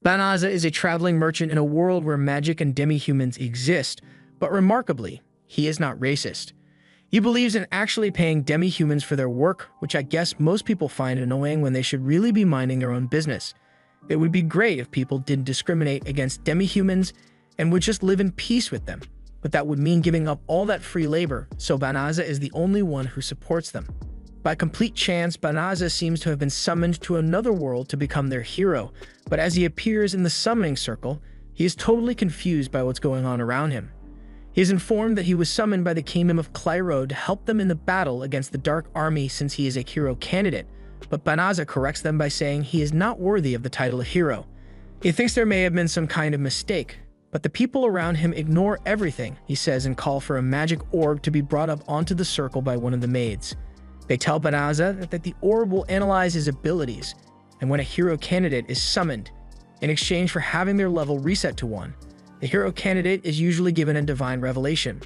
Banaza is a traveling merchant in a world where magic and demi-humans exist, but remarkably, he is not racist. He believes in actually paying demi-humans for their work, which I guess most people find annoying when they should really be minding their own business. It would be great if people didn't discriminate against demi-humans and would just live in peace with them, but that would mean giving up all that free labor, so Banaza is the only one who supports them. By complete chance, Banaza seems to have been summoned to another world to become their hero, but as he appears in the summoning circle, he is totally confused by what's going on around him. He is informed that he was summoned by the kingdom of Exiled to help them in the battle against the Dark Army since he is a hero candidate, but Banaza corrects them by saying he is not worthy of the title of hero. He thinks there may have been some kind of mistake, but the people around him ignore everything he says and call for a magic orb to be brought up onto the circle by one of the maids. They tell Banaza that the orb will analyze his abilities, and when a hero candidate is summoned, in exchange for having their level reset to 1, the hero candidate is usually given a divine revelation.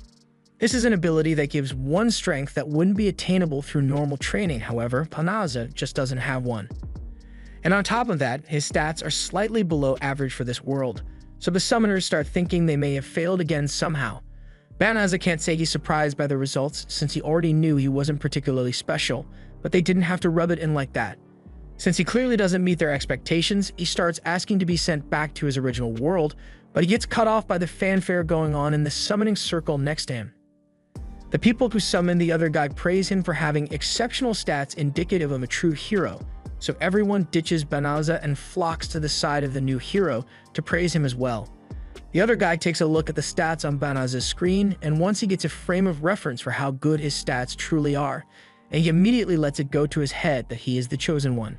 This is an ability that gives 1 strength that wouldn't be attainable through normal training, however, Banaza just doesn't have 1. And on top of that, his stats are slightly below average for this world, so the summoners start thinking they may have failed again somehow. Banaza can't say he's surprised by the results since he already knew he wasn't particularly special, but they didn't have to rub it in like that. Since he clearly doesn't meet their expectations, he starts asking to be sent back to his original world, but he gets cut off by the fanfare going on in the summoning circle next to him. The people who summon the other guy praise him for having exceptional stats indicative of a true hero, so everyone ditches Banaza and flocks to the side of the new hero to praise him as well. The other guy takes a look at the stats on Banaza's screen, and once he gets a frame of reference for how good his stats truly are, and he immediately lets it go to his head that he is the chosen one.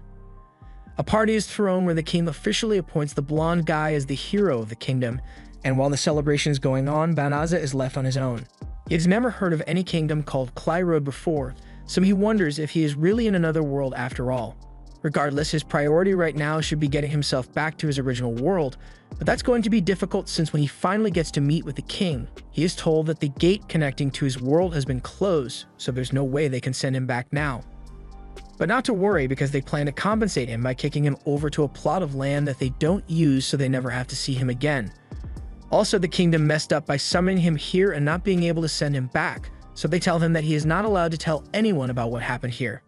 A party is thrown where the king officially appoints the blonde guy as the hero of the kingdom, and while the celebration is going on, Banaza is left on his own. He has never heard of any kingdom called Exiled before, so he wonders if he is really in another world after all. Regardless, his priority right now should be getting himself back to his original world, but that's going to be difficult since when he finally gets to meet with the king, he is told that the gate connecting to his world has been closed, so there's no way they can send him back now. But not to worry, because they plan to compensate him by kicking him over to a plot of land that they don't use so they never have to see him again. Also, the kingdom messed up by summoning him here and not being able to send him back, so they tell him that he is not allowed to tell anyone about what happened here.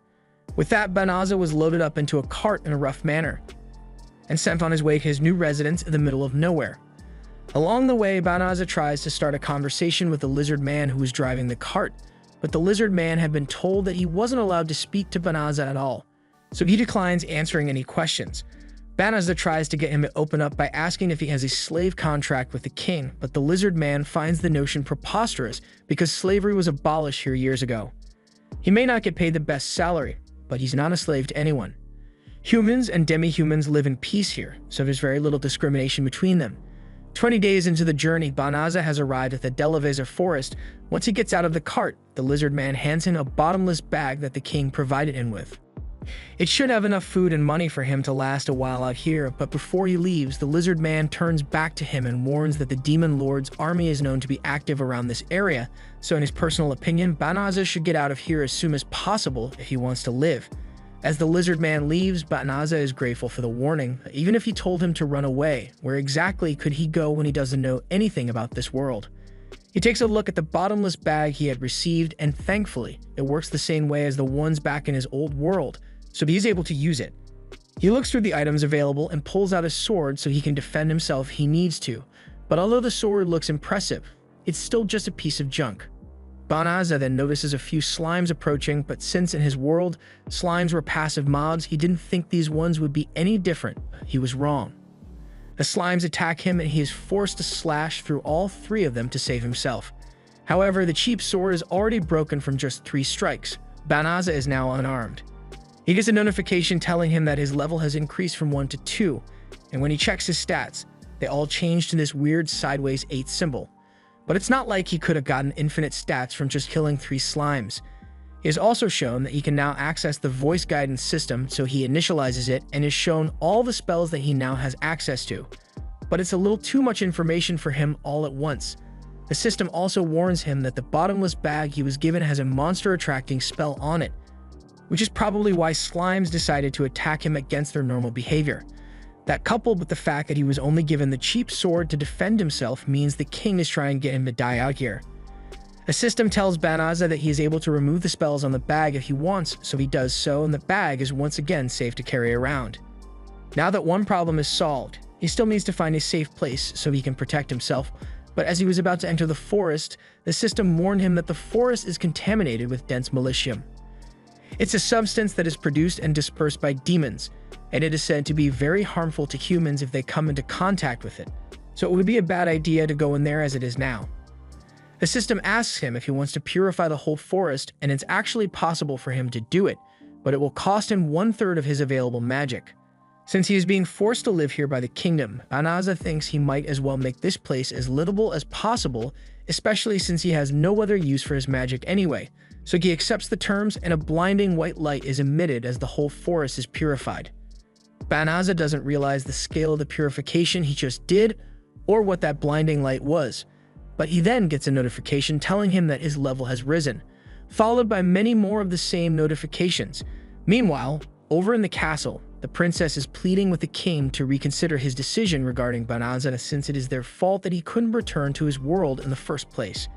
With that, Banaza was loaded up into a cart in a rough manner and sent on his way to his new residence in the middle of nowhere. Along the way, Banaza tries to start a conversation with the lizard man who was driving the cart, but the lizard man had been told that he wasn't allowed to speak to Banaza at all, so he declines answering any questions. Banaza tries to get him to open up by asking if he has a slave contract with the king, but the lizard man finds the notion preposterous because slavery was abolished here years ago. He may not get paid the best salary, but he's not a slave to anyone. Humans and demi-humans live in peace here, so there's very little discrimination between them. 20 days into the journey, Banaza has arrived at the LVL forest. Once he gets out of the cart, the lizard man hands him a bottomless bag that the king provided him with. It should have enough food and money for him to last a while out here, but before he leaves, the lizard man turns back to him and warns that the demon lord's army is known to be active around this area, so in his personal opinion, Banaza should get out of here as soon as possible if he wants to live. As the lizard man leaves, Banaza is grateful for the warning. Even if he told him to run away, where exactly could he go when he doesn't know anything about this world? He takes a look at the bottomless bag he had received, and thankfully, it works the same way as the ones back in his old world, so he's able to use it. He looks through the items available and pulls out a sword so he can defend himself if he needs to, but although the sword looks impressive, it's still just a piece of junk. Banaza then notices a few slimes approaching, but since in his world, slimes were passive mobs, he didn't think these ones would be any different. He was wrong. The slimes attack him and he is forced to slash through all 3 of them to save himself. However, the cheap sword is already broken from just 3 strikes. Banaza is now unarmed. He gets a notification telling him that his level has increased from 1 to 2, and when he checks his stats, they all change to this weird sideways 8 symbol. But it's not like he could have gotten infinite stats from just killing 3 slimes. He is also shown that he can now access the voice guidance system, so he initializes it and is shown all the spells that he now has access to. But it's a little too much information for him all at once. The system also warns him that the bottomless bag he was given has a monster-attracting spell on it, which is probably why slimes decided to attack him against their normal behavior. That, coupled with the fact that he was only given the cheap sword to defend himself, means the king is trying to get him to die out here. The system tells Banaza that he is able to remove the spells on the bag if he wants, so he does so, and the bag is once again safe to carry around. Now that one problem is solved, he still needs to find a safe place so he can protect himself, but as he was about to enter the forest, the system warned him that the forest is contaminated with dense militium. It's a substance that is produced and dispersed by demons, and it is said to be very harmful to humans if they come into contact with it, so it would be a bad idea to go in there as it is now. The system asks him if he wants to purify the whole forest, and it's actually possible for him to do it, but it will cost him 1/3 of his available magic. Since he is being forced to live here by the kingdom, Banaza thinks he might as well make this place as livable as possible, especially since he has no other use for his magic anyway, so he accepts the terms and a blinding white light is emitted as the whole forest is purified. Banaza doesn't realize the scale of the purification he just did, or what that blinding light was, but he then gets a notification telling him that his level has risen, followed by many more of the same notifications. Meanwhile, over in the castle, the princess is pleading with the king to reconsider his decision regarding Banaza since it is their fault that he couldn't return to his world in the first place.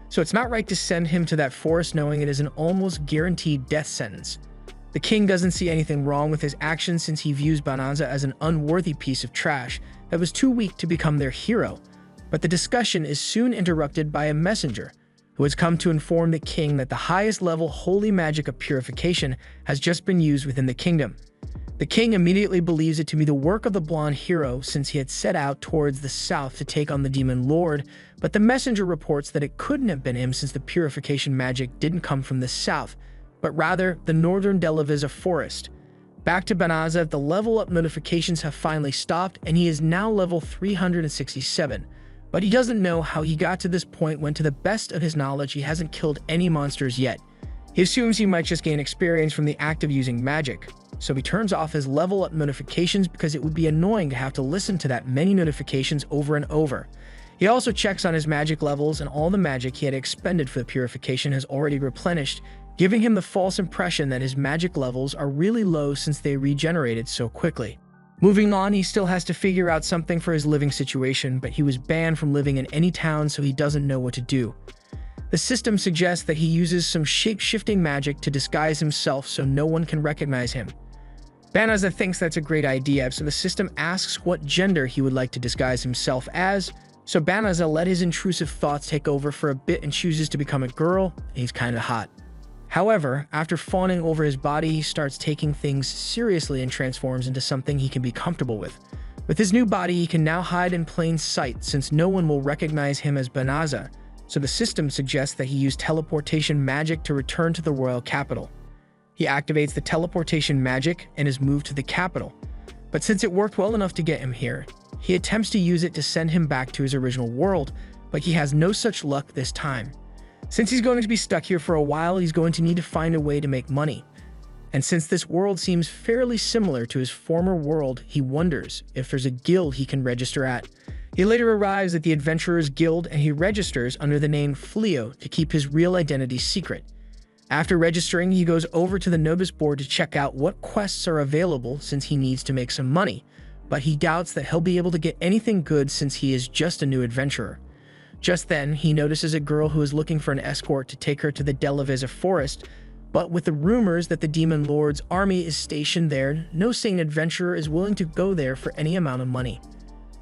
So it's not right to send him to that forest knowing it is an almost guaranteed death sentence. The king doesn't see anything wrong with his actions since he views Banaza as an unworthy piece of trash that was too weak to become their hero. But the discussion is soon interrupted by a messenger who has come to inform the king that the highest level holy magic of purification has just been used within the kingdom. The king immediately believes it to be the work of the blonde hero since he had set out towards the south to take on the demon lord, but the messenger reports that it couldn't have been him since the purification magic didn't come from the south, but rather the northern Delaviza forest. Back to Banaza, the level up notifications have finally stopped and he is now level 367. But he doesn't know how he got to this point when, to the best of his knowledge, he hasn't killed any monsters yet. He assumes he might just gain experience from the act of using magic, so he turns off his level up notifications because it would be annoying to have to listen to that many notifications over and over. He also checks on his magic levels, and all the magic he had expended for the purification has already replenished, giving him the false impression that his magic levels are really low since they regenerated so quickly. Moving on, he still has to figure out something for his living situation, but he was banned from living in any town, so he doesn't know what to do. The system suggests that he uses some shape-shifting magic to disguise himself so no one can recognize him. Banaza thinks that's a great idea, so the system asks what gender he would like to disguise himself as, so Banaza let his intrusive thoughts take over for a bit and chooses to become a girl, and he's kinda hot. However, after fawning over his body, he starts taking things seriously and transforms into something he can be comfortable with. With his new body, he can now hide in plain sight since no one will recognize him as Banaza, so the system suggests that he use teleportation magic to return to the royal capital. He activates the teleportation magic and is moved to the capital, but since it worked well enough to get him here, he attempts to use it to send him back to his original world, but he has no such luck this time. Since he's going to be stuck here for a while, he's going to need to find a way to make money. And since this world seems fairly similar to his former world, he wonders if there's a guild he can register at. He later arrives at the Adventurers Guild and he registers under the name Fleo to keep his real identity secret. After registering, he goes over to the notice board to check out what quests are available since he needs to make some money, but he doubts that he'll be able to get anything good since he is just a new adventurer. Just then, he notices a girl who is looking for an escort to take her to the Delaviza forest, but with the rumors that the Demon Lord's army is stationed there, no sane adventurer is willing to go there for any amount of money.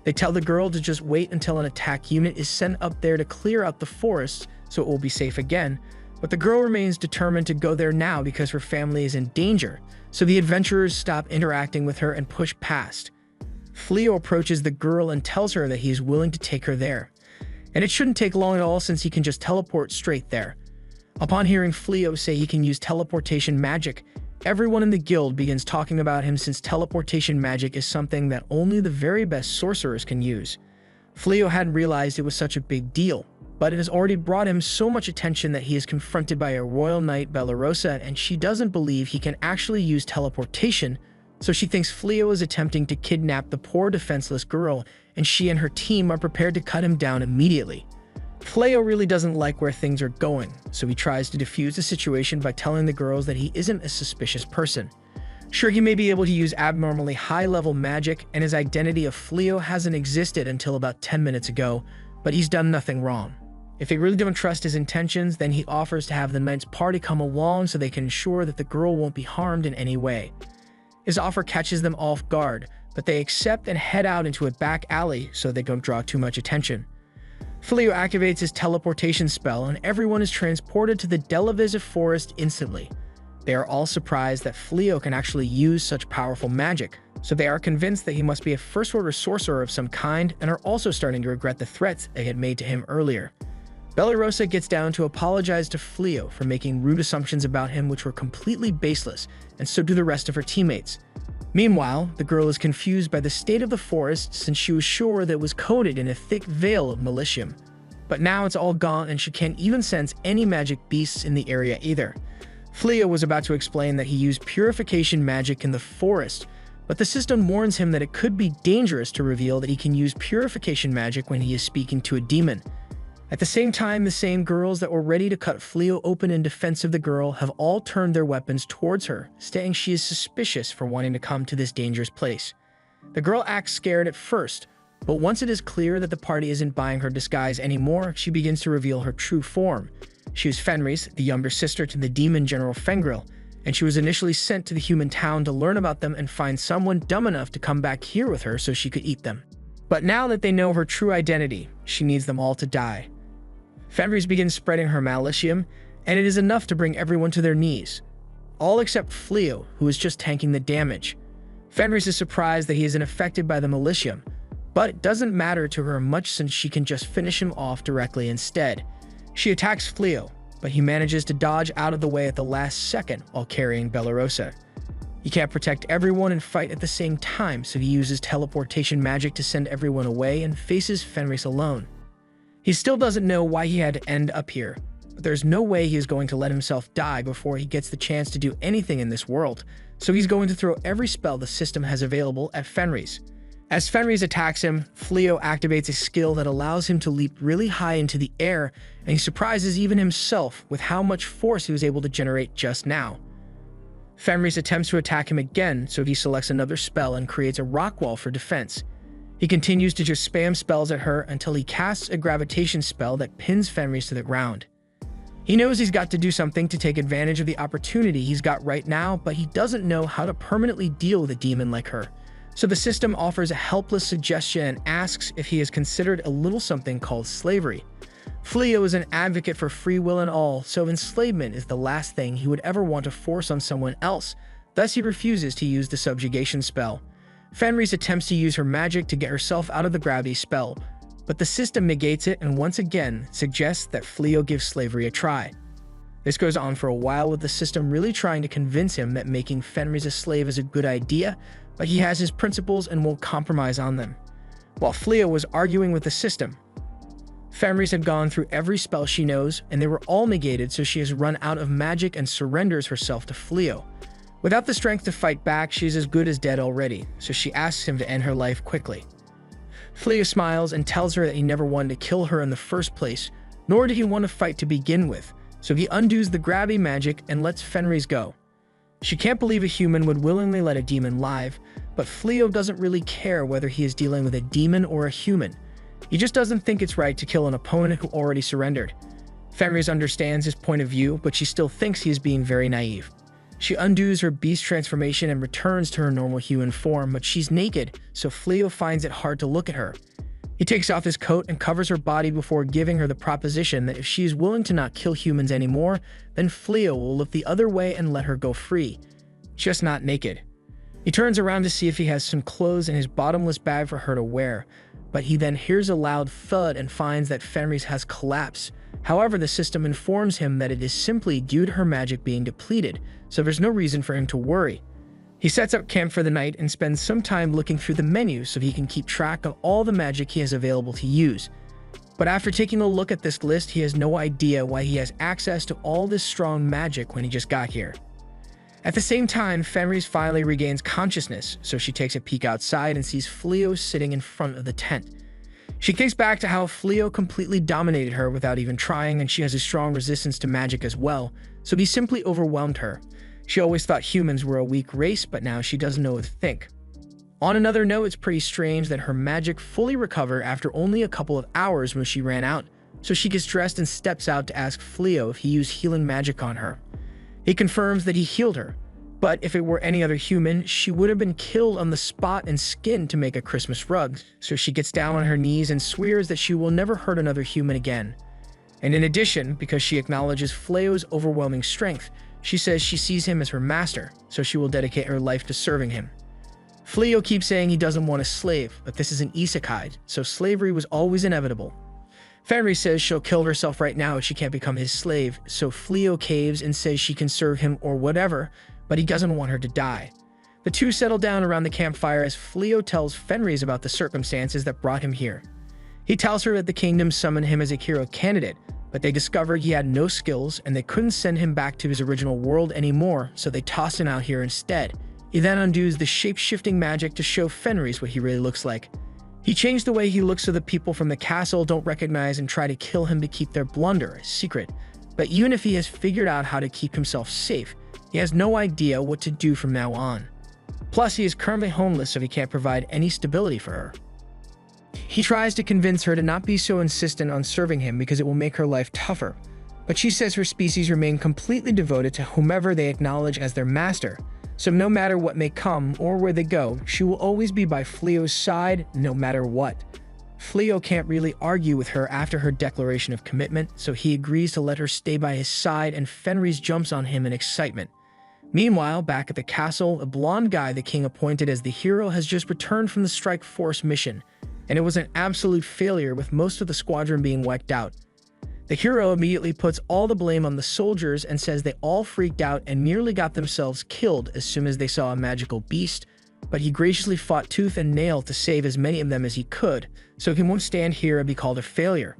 They tell the girl to just wait until an attack unit is sent up there to clear out the forest so it will be safe again, but the girl remains determined to go there now because her family is in danger, so the adventurers stop interacting with her and push past. Fleo approaches the girl and tells her that he is willing to take her there. And it shouldn't take long at all since he can just teleport straight there. Upon hearing Fleo say he can use teleportation magic, everyone in the guild begins talking about him since teleportation magic is something that only the very best sorcerers can use. Fleo hadn't realized it was such a big deal, but it has already brought him so much attention that he is confronted by a royal knight, Bellarosa, and she doesn't believe he can actually use teleportation, so she thinks Fleo is attempting to kidnap the poor defenseless girl, and she and her team are prepared to cut him down immediately. Fleo really doesn't like where things are going, so he tries to defuse the situation by telling the girls that he isn't a suspicious person. Sure, he may be able to use abnormally high-level magic, and his identity of Fleo hasn't existed until about 10 minutes ago, but he's done nothing wrong. If they really don't trust his intentions, then he offers to have the knight's party come along so they can ensure that the girl won't be harmed in any way. His offer catches them off guard, but they accept and head out into a back alley so they don't draw too much attention. Fleo activates his teleportation spell, and everyone is transported to the Delevisive forest instantly. They are all surprised that Fleo can actually use such powerful magic, so they are convinced that he must be a first-order sorcerer of some kind and are also starting to regret the threats they had made to him earlier. Bellarosa gets down to apologize to Fleo for making rude assumptions about him which were completely baseless, and so do the rest of her teammates. Meanwhile, the girl is confused by the state of the forest since she was sure that it was coated in a thick veil of malicium. But now it's all gone and she can't even sense any magic beasts in the area either. Fleo was about to explain that he used purification magic in the forest, but the system warns him that it could be dangerous to reveal that he can use purification magic when he is speaking to a demon. At the same time, the same girls that were ready to cut Fleo open in defense of the girl have all turned their weapons towards her, stating she is suspicious for wanting to come to this dangerous place. The girl acts scared at first, but once it is clear that the party isn't buying her disguise anymore, she begins to reveal her true form. She is Fenris, the younger sister to the demon General Fengril, and she was initially sent to the human town to learn about them and find someone dumb enough to come back here with her so she could eat them. But now that they know her true identity, she needs them all to die. Fenris begins spreading her malicium, and it is enough to bring everyone to their knees. All except Fleo, who is just tanking the damage. Fenris is surprised that he isn't affected by the malicium, but it doesn't matter to her much since she can just finish him off directly instead. She attacks Fleo, but he manages to dodge out of the way at the last second while carrying Bellarosa. He can't protect everyone and fight at the same time, so he uses teleportation magic to send everyone away and faces Fenris alone. He still doesn't know why he had to end up here, but there's no way he is going to let himself die before he gets the chance to do anything in this world, so he's going to throw every spell the system has available at Fenris. As Fenris attacks him, Fleo activates a skill that allows him to leap really high into the air, and he surprises even himself with how much force he was able to generate just now. Fenris attempts to attack him again, so he selects another spell and creates a rock wall for defense. He continues to just spam spells at her until he casts a gravitation spell that pins Fenris to the ground. He knows he's got to do something to take advantage of the opportunity he's got right now, but he doesn't know how to permanently deal with a demon like her. So the system offers a helpless suggestion and asks if he has considered a little something called slavery. Fleo is an advocate for free will and all, so enslavement is the last thing he would ever want to force on someone else, thus he refuses to use the subjugation spell. Fenris attempts to use her magic to get herself out of the gravity spell, but the system negates it and once again suggests that Fleo gives slavery a try. This goes on for a while with the system really trying to convince him that making Fenris a slave is a good idea, but he has his principles and won't compromise on them. While Fleo was arguing with the system, Fenris had gone through every spell she knows and they were all negated, so she has run out of magic and surrenders herself to Fleo. Without the strength to fight back, she's as good as dead already, so she asks him to end her life quickly. Fleo smiles and tells her that he never wanted to kill her in the first place, nor did he want to fight to begin with, so he undoes the gravity magic and lets Fenris go. She can't believe a human would willingly let a demon live, but Fleo doesn't really care whether he is dealing with a demon or a human. He just doesn't think it's right to kill an opponent who already surrendered. Fenris understands his point of view, but she still thinks he is being very naive. She undoes her beast transformation and returns to her normal human form, but she's naked, so Fleo finds it hard to look at her. He takes off his coat and covers her body before giving her the proposition that if she is willing to not kill humans anymore, then Fleo will look the other way and let her go free. Just not naked. He turns around to see if he has some clothes in his bottomless bag for her to wear, but he then hears a loud thud and finds that Fenris has collapsed. However, the system informs him that it is simply due to her magic being depleted, so there's no reason for him to worry. He sets up camp for the night and spends some time looking through the menu so he can keep track of all the magic he has available to use. But after taking a look at this list, he has no idea why he has access to all this strong magic when he just got here. At the same time, Fenris finally regains consciousness, so she takes a peek outside and sees Fleo sitting in front of the tent. She thinks back to how Fleo completely dominated her without even trying, and she has a strong resistance to magic as well, so he simply overwhelmed her. She always thought humans were a weak race, but now she doesn't know what to think. On another note, it's pretty strange that her magic fully recovered after only a couple of hours when she ran out, so she gets dressed and steps out to ask Fleo if he used healing magic on her. He confirms that he healed her, but if it were any other human, she would have been killed on the spot and skinned to make a Christmas rug, so she gets down on her knees and swears that she will never hurt another human again. And in addition, because she acknowledges Fleo's overwhelming strength, she says she sees him as her master, so she will dedicate her life to serving him. Fleo keeps saying he doesn't want a slave, but this is an isekai, so slavery was always inevitable. Fenris says she'll kill herself right now if she can't become his slave, so Fleo caves and says she can serve him or whatever, but he doesn't want her to die. The two settle down around the campfire as Fleo tells Fenris about the circumstances that brought him here. He tells her that the kingdom summoned him as a hero candidate, but they discovered he had no skills and they couldn't send him back to his original world anymore, so they tossed him out here instead. He then undoes the shape-shifting magic to show Fenris what he really looks like. He changed the way he looks so the people from the castle don't recognize and try to kill him to keep their blunder a secret. But even if he has figured out how to keep himself safe, he has no idea what to do from now on. Plus, he is currently homeless, so he can't provide any stability for her. He tries to convince her to not be so insistent on serving him because it will make her life tougher, but she says her species remain completely devoted to whomever they acknowledge as their master, so no matter what may come or where they go, she will always be by Fleo's side no matter what. Fleo can't really argue with her after her declaration of commitment, so he agrees to let her stay by his side and Fenris jumps on him in excitement. Meanwhile, back at the castle, a blonde guy the king appointed as the hero has just returned from the strike force mission, and it was an absolute failure with most of the squadron being wiped out. The hero immediately puts all the blame on the soldiers and says they all freaked out and nearly got themselves killed as soon as they saw a magical beast, but he graciously fought tooth and nail to save as many of them as he could, so he won't stand here and be called a failure.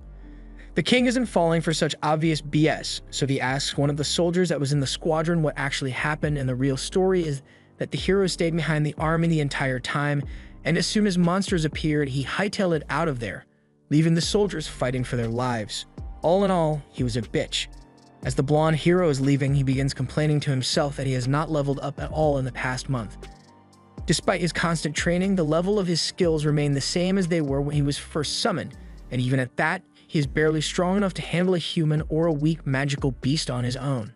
The king isn't falling for such obvious BS, so he asks one of the soldiers that was in the squadron what actually happened, and the real story is that the hero stayed behind the army the entire time, and as soon as monsters appeared, he hightailed it out of there, leaving the soldiers fighting for their lives. All in all, he was a bitch. As the blonde hero is leaving, he begins complaining to himself that he has not leveled up at all in the past month. Despite his constant training, the level of his skills remain the same as they were when he was first summoned, and even at that, he is barely strong enough to handle a human or a weak magical beast on his own.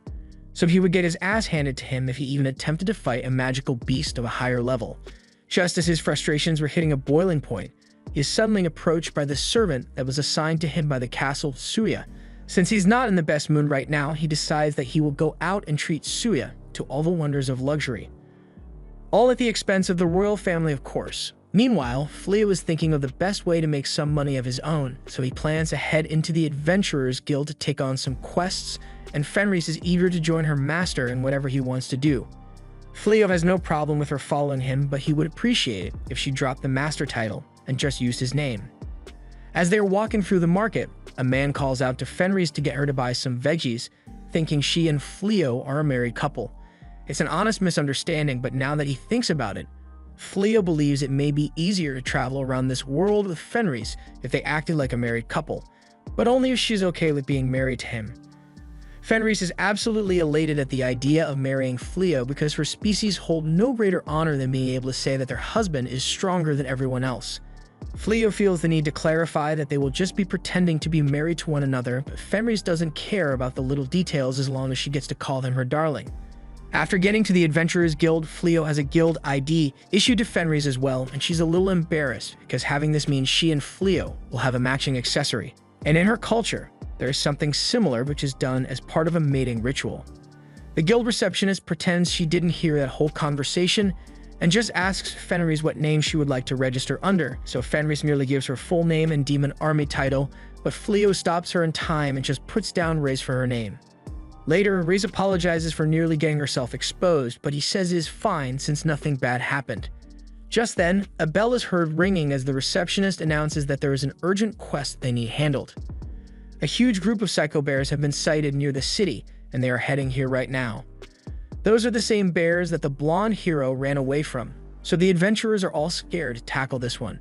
So he would get his ass handed to him if he even attempted to fight a magical beast of a higher level. Just as his frustrations were hitting a boiling point, he is suddenly approached by the servant that was assigned to him by the castle, Suya. Since he's not in the best mood right now, he decides that he will go out and treat Suya to all the wonders of luxury. All at the expense of the royal family, of course. Meanwhile, Fleo is thinking of the best way to make some money of his own, so he plans to head into the Adventurers Guild to take on some quests, and Fenris is eager to join her master in whatever he wants to do. Fleo has no problem with her following him, but he would appreciate it if she dropped the master title and just used his name. As they are walking through the market, a man calls out to Fenris to get her to buy some veggies, thinking she and Fleo are a married couple. It's an honest misunderstanding, but now that he thinks about it, Fleo believes it may be easier to travel around this world with Fenris if they acted like a married couple, but only if she's okay with being married to him. Fenris is absolutely elated at the idea of marrying Fleo because her species hold no greater honor than being able to say that their husband is stronger than everyone else. Fleo feels the need to clarify that they will just be pretending to be married to one another, but Fenris doesn't care about the little details as long as she gets to call them her darling. After getting to the Adventurers Guild, Fleo has a guild ID issued to Fenris as well, and she's a little embarrassed because having this means she and Fleo will have a matching accessory. And in her culture, there is something similar which is done as part of a mating ritual. The guild receptionist pretends she didn't hear that whole conversation and just asks Fenris what name she would like to register under, so Fenris merely gives her full name and demon army title, but Fleo stops her in time and just puts down Ray's for her name. Later, Ray's apologizes for nearly getting herself exposed, but he says it is fine since nothing bad happened. Just then, a bell is heard ringing as the receptionist announces that there is an urgent quest they need handled. A huge group of psycho bears have been sighted near the city, and they are heading here right now. Those are the same bears that the blonde hero ran away from, so the adventurers are all scared to tackle this one.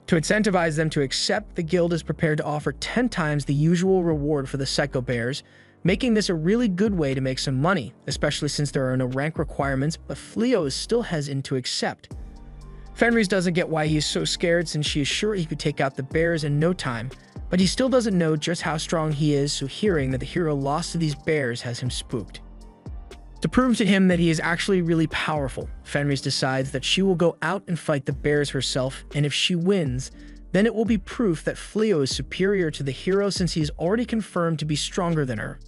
To incentivize them to accept, the guild is prepared to offer 10 times the usual reward for the psycho bears, making this a really good way to make some money, especially since there are no rank requirements, but Fleo is still hesitant to accept. Fenris doesn't get why he is so scared since she is sure he could take out the bears in no time, but he still doesn't know just how strong he is, so hearing that the hero lost to these bears has him spooked. To prove to him that he is actually really powerful, Fenris decides that she will go out and fight the bears herself, and if she wins, then it will be proof that Fleo is superior to the hero since he is already confirmed to be stronger than her.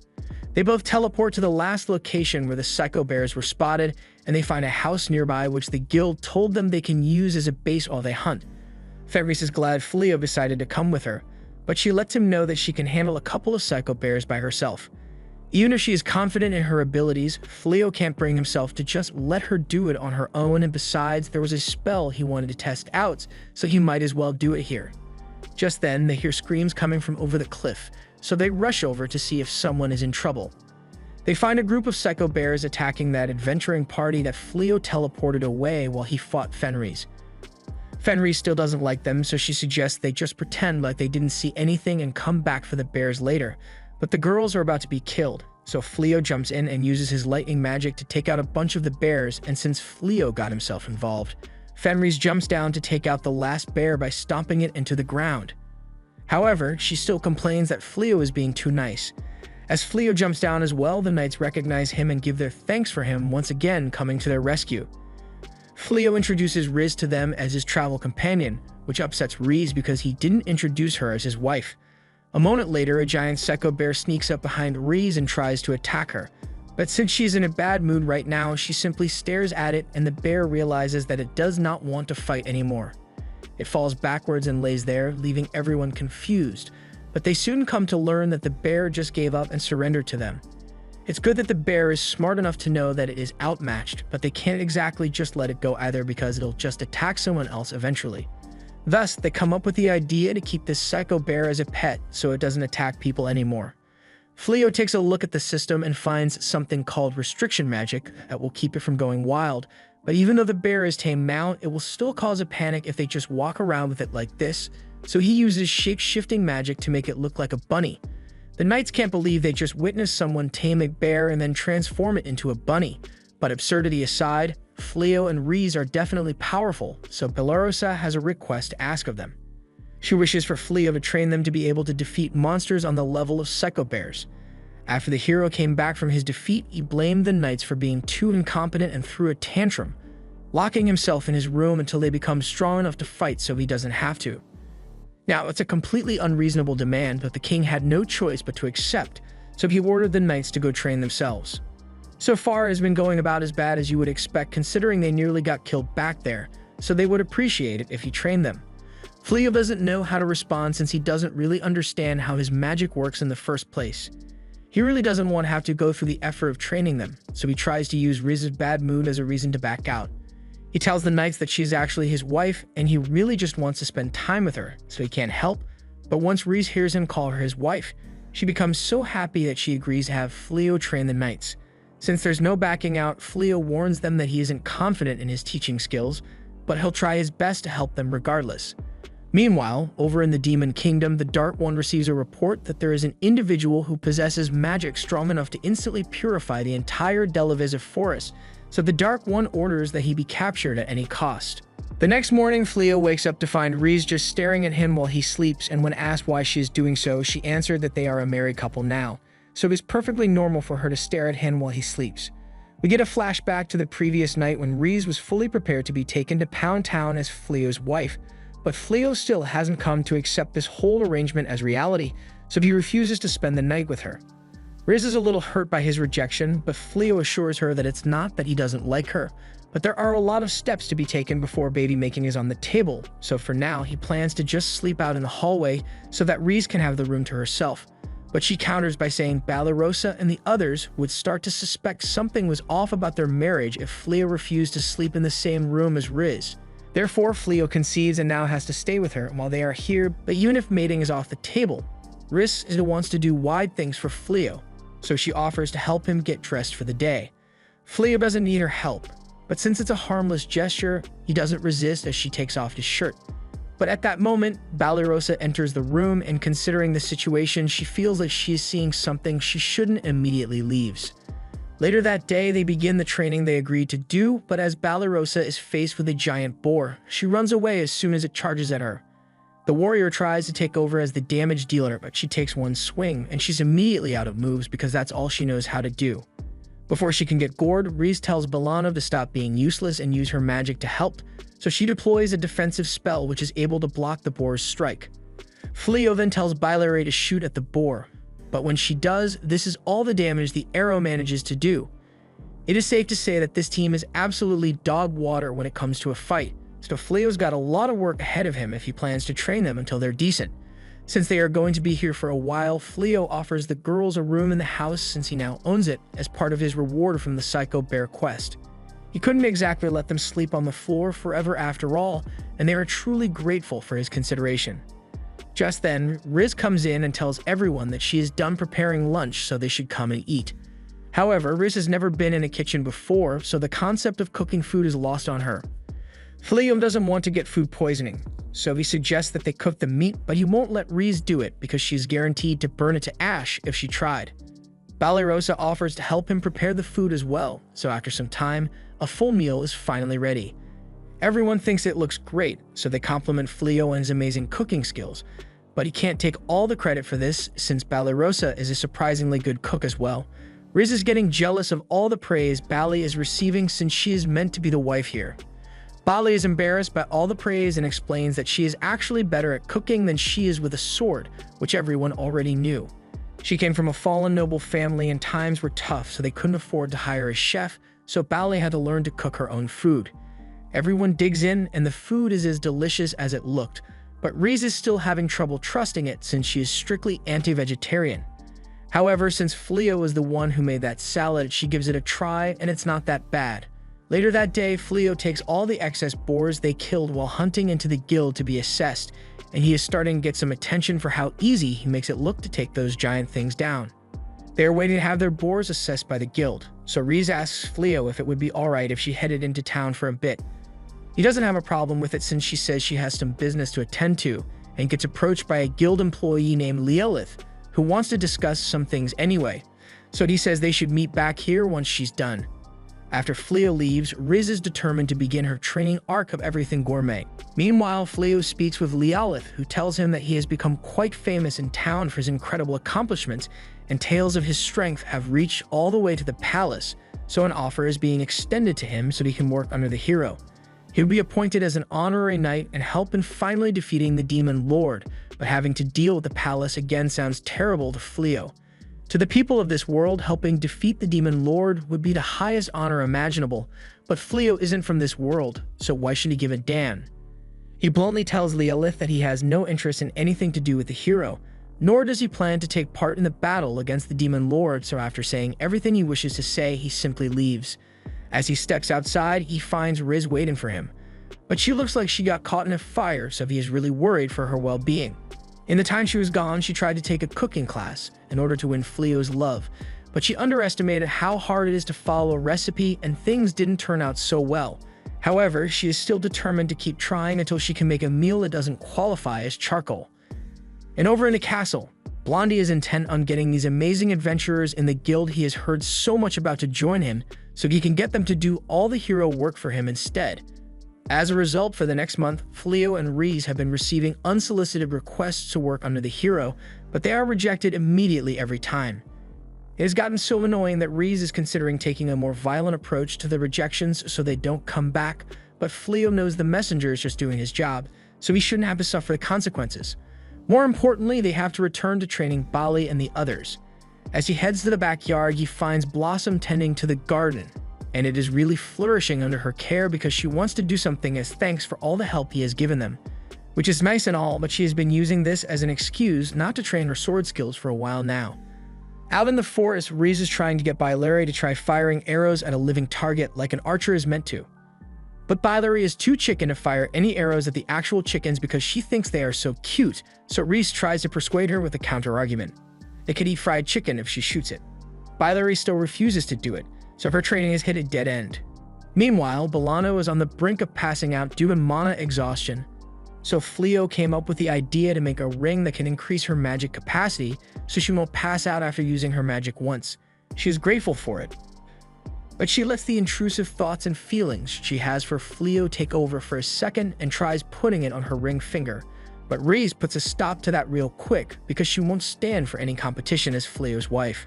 They both teleport to the last location where the Psycho Bears were spotted, and they find a house nearby which the guild told them they can use as a base while they hunt. Fenris is glad Fleo decided to come with her, but she lets him know that she can handle a couple of Psycho Bears by herself. Even if she is confident in her abilities, Fleo can't bring himself to just let her do it on her own, and besides, there was a spell he wanted to test out, so he might as well do it here. Just then, they hear screams coming from over the cliff, so they rush over to see if someone is in trouble. They find a group of Psycho Bears attacking that adventuring party that Fleo teleported away while he fought Fenris. Fenris still doesn't like them, so she suggests they just pretend like they didn't see anything and come back for the bears later. But the girls are about to be killed, so Fleo jumps in and uses his lightning magic to take out a bunch of the bears, and since Fleo got himself involved, Fenris jumps down to take out the last bear by stomping it into the ground. However, she still complains that Fleo is being too nice. As Fleo jumps down as well, the knights recognize him and give their thanks for him once again coming to their rescue. Fleo introduces Riz to them as his travel companion, which upsets Riz because he didn't introduce her as his wife. A moment later, a giant Psycho Bear sneaks up behind Riz and tries to attack her. But since she's in a bad mood right now, she simply stares at it, and the bear realizes that it does not want to fight anymore. It falls backwards and lays there, leaving everyone confused, but they soon come to learn that the bear just gave up and surrendered to them. It's good that the bear is smart enough to know that it is outmatched, but they can't exactly just let it go either because it'll just attack someone else eventually. Thus, they come up with the idea to keep this Psycho Bear as a pet so it doesn't attack people anymore. Fleo takes a look at the system and finds something called restriction magic that will keep it from going wild, but even though the bear is tame now, it will still cause a panic if they just walk around with it like this, so he uses shape-shifting magic to make it look like a bunny. The knights can't believe they just witnessed someone tame a bear and then transform it into a bunny, but absurdity aside, Fleo and Riz are definitely powerful, so Belorosa has a request to ask of them. She wishes for Fleo to train them to be able to defeat monsters on the level of Psycho Bears. After the hero came back from his defeat, he blamed the knights for being too incompetent and threw a tantrum, locking himself in his room until they become strong enough to fight so he doesn't have to. Now, it's a completely unreasonable demand, but the king had no choice but to accept, so he ordered the knights to go train themselves. So far, it has been going about as bad as you would expect considering they nearly got killed back there, so they would appreciate it if he trained them. Fleo doesn't know how to respond since he doesn't really understand how his magic works in the first place. He really doesn't want to have to go through the effort of training them, so he tries to use Riz's bad mood as a reason to back out. He tells the knights that she's actually his wife, and he really just wants to spend time with her, so he can't help. But once Riz hears him call her his wife, she becomes so happy that she agrees to have Fleo train the knights. Since there's no backing out, Fleo warns them that he isn't confident in his teaching skills, but he'll try his best to help them regardless. Meanwhile, over in the Demon Kingdom, the Dark One receives a report that there is an individual who possesses magic strong enough to instantly purify the entire Delivisive forest, so the Dark One orders that he be captured at any cost. The next morning, Fleo wakes up to find Riz just staring at him while he sleeps, and when asked why she is doing so, she answered that they are a married couple now, so it is perfectly normal for her to stare at him while he sleeps. We get a flashback to the previous night when Riz was fully prepared to be taken to Pound Town as Fleo's wife, but Fleo still hasn't come to accept this whole arrangement as reality, so he refuses to spend the night with her. Riz is a little hurt by his rejection, but Fleo assures her that it's not that he doesn't like her, but there are a lot of steps to be taken before baby making is on the table, so for now he plans to just sleep out in the hallway so that Riz can have the room to herself. But she counters by saying Belorosa and the others would start to suspect something was off about their marriage if Fleo refused to sleep in the same room as Riz. Therefore, Fleo concedes and now has to stay with her while they are here, but even if mating is off the table, Riz wants to do wide things for Fleo, so she offers to help him get dressed for the day. Fleo doesn't need her help, but since it's a harmless gesture, he doesn't resist as she takes off his shirt. But at that moment, Balarosa enters the room, and considering the situation, she feels like she is seeing something she shouldn't, immediately leaves. Later that day, they begin the training they agreed to do, but as Balarosa is faced with a giant boar, she runs away as soon as it charges at her. The warrior tries to take over as the damage dealer, but she takes one swing, and she's immediately out of moves because that's all she knows how to do. Before she can get gored, Riz tells Balanov to stop being useless and use her magic to help, so she deploys a defensive spell which is able to block the boar's strike. Fleo then tells Bylary to shoot at the boar, but when she does, this is all the damage the arrow manages to do. It is safe to say that this team is absolutely dog water when it comes to a fight, so Fleo's got a lot of work ahead of him if he plans to train them until they're decent. Since they are going to be here for a while, Fleo offers the girls a room in the house since he now owns it as part of his reward from the Psycho Bear quest. He couldn't exactly let them sleep on the floor forever after all, and they are truly grateful for his consideration. Just then, Riz comes in and tells everyone that she is done preparing lunch so they should come and eat. However, Riz has never been in a kitchen before, so the concept of cooking food is lost on her. Fleo doesn't want to get food poisoning, so he suggests that they cook the meat, but he won't let Riz do it because she's guaranteed to burn it to ash if she tried. Balarosa offers to help him prepare the food as well, so after some time, a full meal is finally ready. Everyone thinks it looks great, so they compliment Fleo on his amazing cooking skills, but he can't take all the credit for this since Balarosa is a surprisingly good cook as well. Riz is getting jealous of all the praise Bali is receiving since she is meant to be the wife here. Bali is embarrassed by all the praise and explains that she is actually better at cooking than she is with a sword, which everyone already knew. She came from a fallen noble family and times were tough, so they couldn't afford to hire a chef, so Bali had to learn to cook her own food. Everyone digs in, and the food is as delicious as it looked, but Riz is still having trouble trusting it since she is strictly anti-vegetarian. However, since Fleo was the one who made that salad, she gives it a try, and it's not that bad. Later that day, Fleo takes all the excess boars they killed while hunting into the guild to be assessed, and he is starting to get some attention for how easy he makes it look to take those giant things down. They are waiting to have their boars assessed by the guild, so Riz asks Fleo if it would be alright if she headed into town for a bit. He doesn't have a problem with it since she says she has some business to attend to, and gets approached by a guild employee named Lielith, who wants to discuss some things anyway, so he says they should meet back here once she's done. After Fleo leaves, Riz is determined to begin her training arc of everything gourmet. Meanwhile, Fleo speaks with Lielith, who tells him that he has become quite famous in town for his incredible accomplishments, and tales of his strength have reached all the way to the palace, so an offer is being extended to him so he can work under the hero. He would be appointed as an honorary knight and help in finally defeating the Demon Lord, but having to deal with the palace again sounds terrible to Fleo. To the people of this world, helping defeat the Demon Lord would be the highest honor imaginable, but Fleo isn't from this world, so why should he give a damn? He bluntly tells Lielith that he has no interest in anything to do with the hero, nor does he plan to take part in the battle against the Demon Lord, so after saying everything he wishes to say, he simply leaves. As he steps outside, he finds Riz waiting for him, but she looks like she got caught in a fire, so he is really worried for her well-being. In the time she was gone, she tried to take a cooking class in order to win Fleo's love, but she underestimated how hard it is to follow a recipe and things didn't turn out so well. However, she is still determined to keep trying until she can make a meal that doesn't qualify as charcoal. And over in the castle, Blondie is intent on getting these amazing adventurers in the guild he has heard so much about to join him so he can get them to do all the hero work for him instead. As a result, for the next month, Fleo and Riz have been receiving unsolicited requests to work under the hero, but they are rejected immediately every time. It has gotten so annoying that Riz is considering taking a more violent approach to the rejections so they don't come back, but Fleo knows the messenger is just doing his job, so he shouldn't have to suffer the consequences. More importantly, they have to return to training Bali and the others. As he heads to the backyard, he finds Blossom tending to the garden, and it is really flourishing under her care because she wants to do something as thanks for all the help he has given them. Which is nice and all, but she has been using this as an excuse not to train her sword skills for a while now. Out in the forest, Riz is trying to get Bylary to try firing arrows at a living target like an archer is meant to. But Bylary is too chicken to fire any arrows at the actual chickens because she thinks they are so cute, so Riz tries to persuade her with a counter-argument. They could eat fried chicken if she shoots it. Bylary still refuses to do it, so her training has hit a dead end. Meanwhile, Bolano is on the brink of passing out due to mana exhaustion. So Fleo came up with the idea to make a ring that can increase her magic capacity so she won't pass out after using her magic once. She is grateful for it. But she lets the intrusive thoughts and feelings she has for Fleo take over for a second and tries putting it on her ring finger. But Reese puts a stop to that real quick because she won't stand for any competition as Fleo's wife.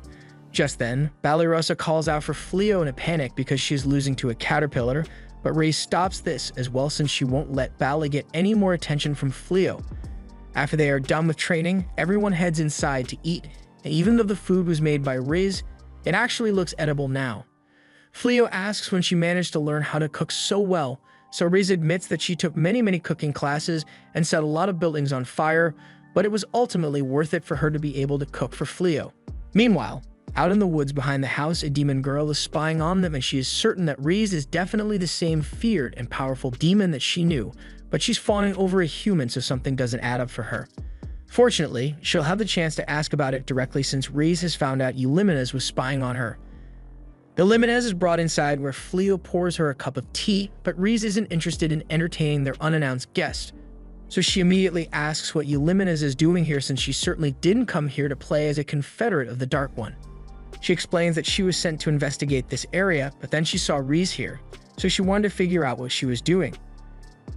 Just then, Ballyrosa calls out for Fleo in a panic because she is losing to a caterpillar, but Reese stops this as well since she won't let Bally get any more attention from Fleo. After they are done with training, everyone heads inside to eat, and even though the food was made by Riz, it actually looks edible now. Fleo asks when she managed to learn how to cook so well, so Riz admits that she took many cooking classes and set a lot of buildings on fire, but it was ultimately worth it for her to be able to cook for Fleo. Meanwhile, out in the woods behind the house, a demon girl is spying on them and she is certain that Riz is definitely the same feared and powerful demon that she knew, but she's fawning over a human so something doesn't add up for her. Fortunately, she'll have the chance to ask about it directly since Riz has found out Euliminez was spying on her. Euliminez is brought inside where Fleo pours her a cup of tea, but Riz isn't interested in entertaining their unannounced guest. So she immediately asks what Euliminez is doing here since she certainly didn't come here to play as a confederate of the Dark One. She explains that she was sent to investigate this area, but then she saw Riz here, so she wanted to figure out what she was doing.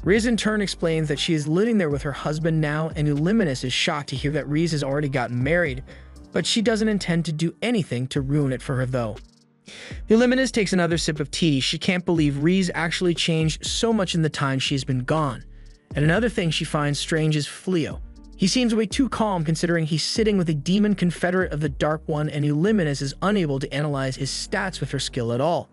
Riz in turn explains that she is living there with her husband now, and Euliminez is shocked to hear that Riz has already gotten married, but she doesn't intend to do anything to ruin it for her though. Euliminez takes another sip of tea. She can't believe Riz actually changed so much in the time she's been gone. And another thing she finds strange is Fleo. He seems way too calm considering he's sitting with a demon confederate of the Dark One, and Euliminez is unable to analyze his stats with her skill at all.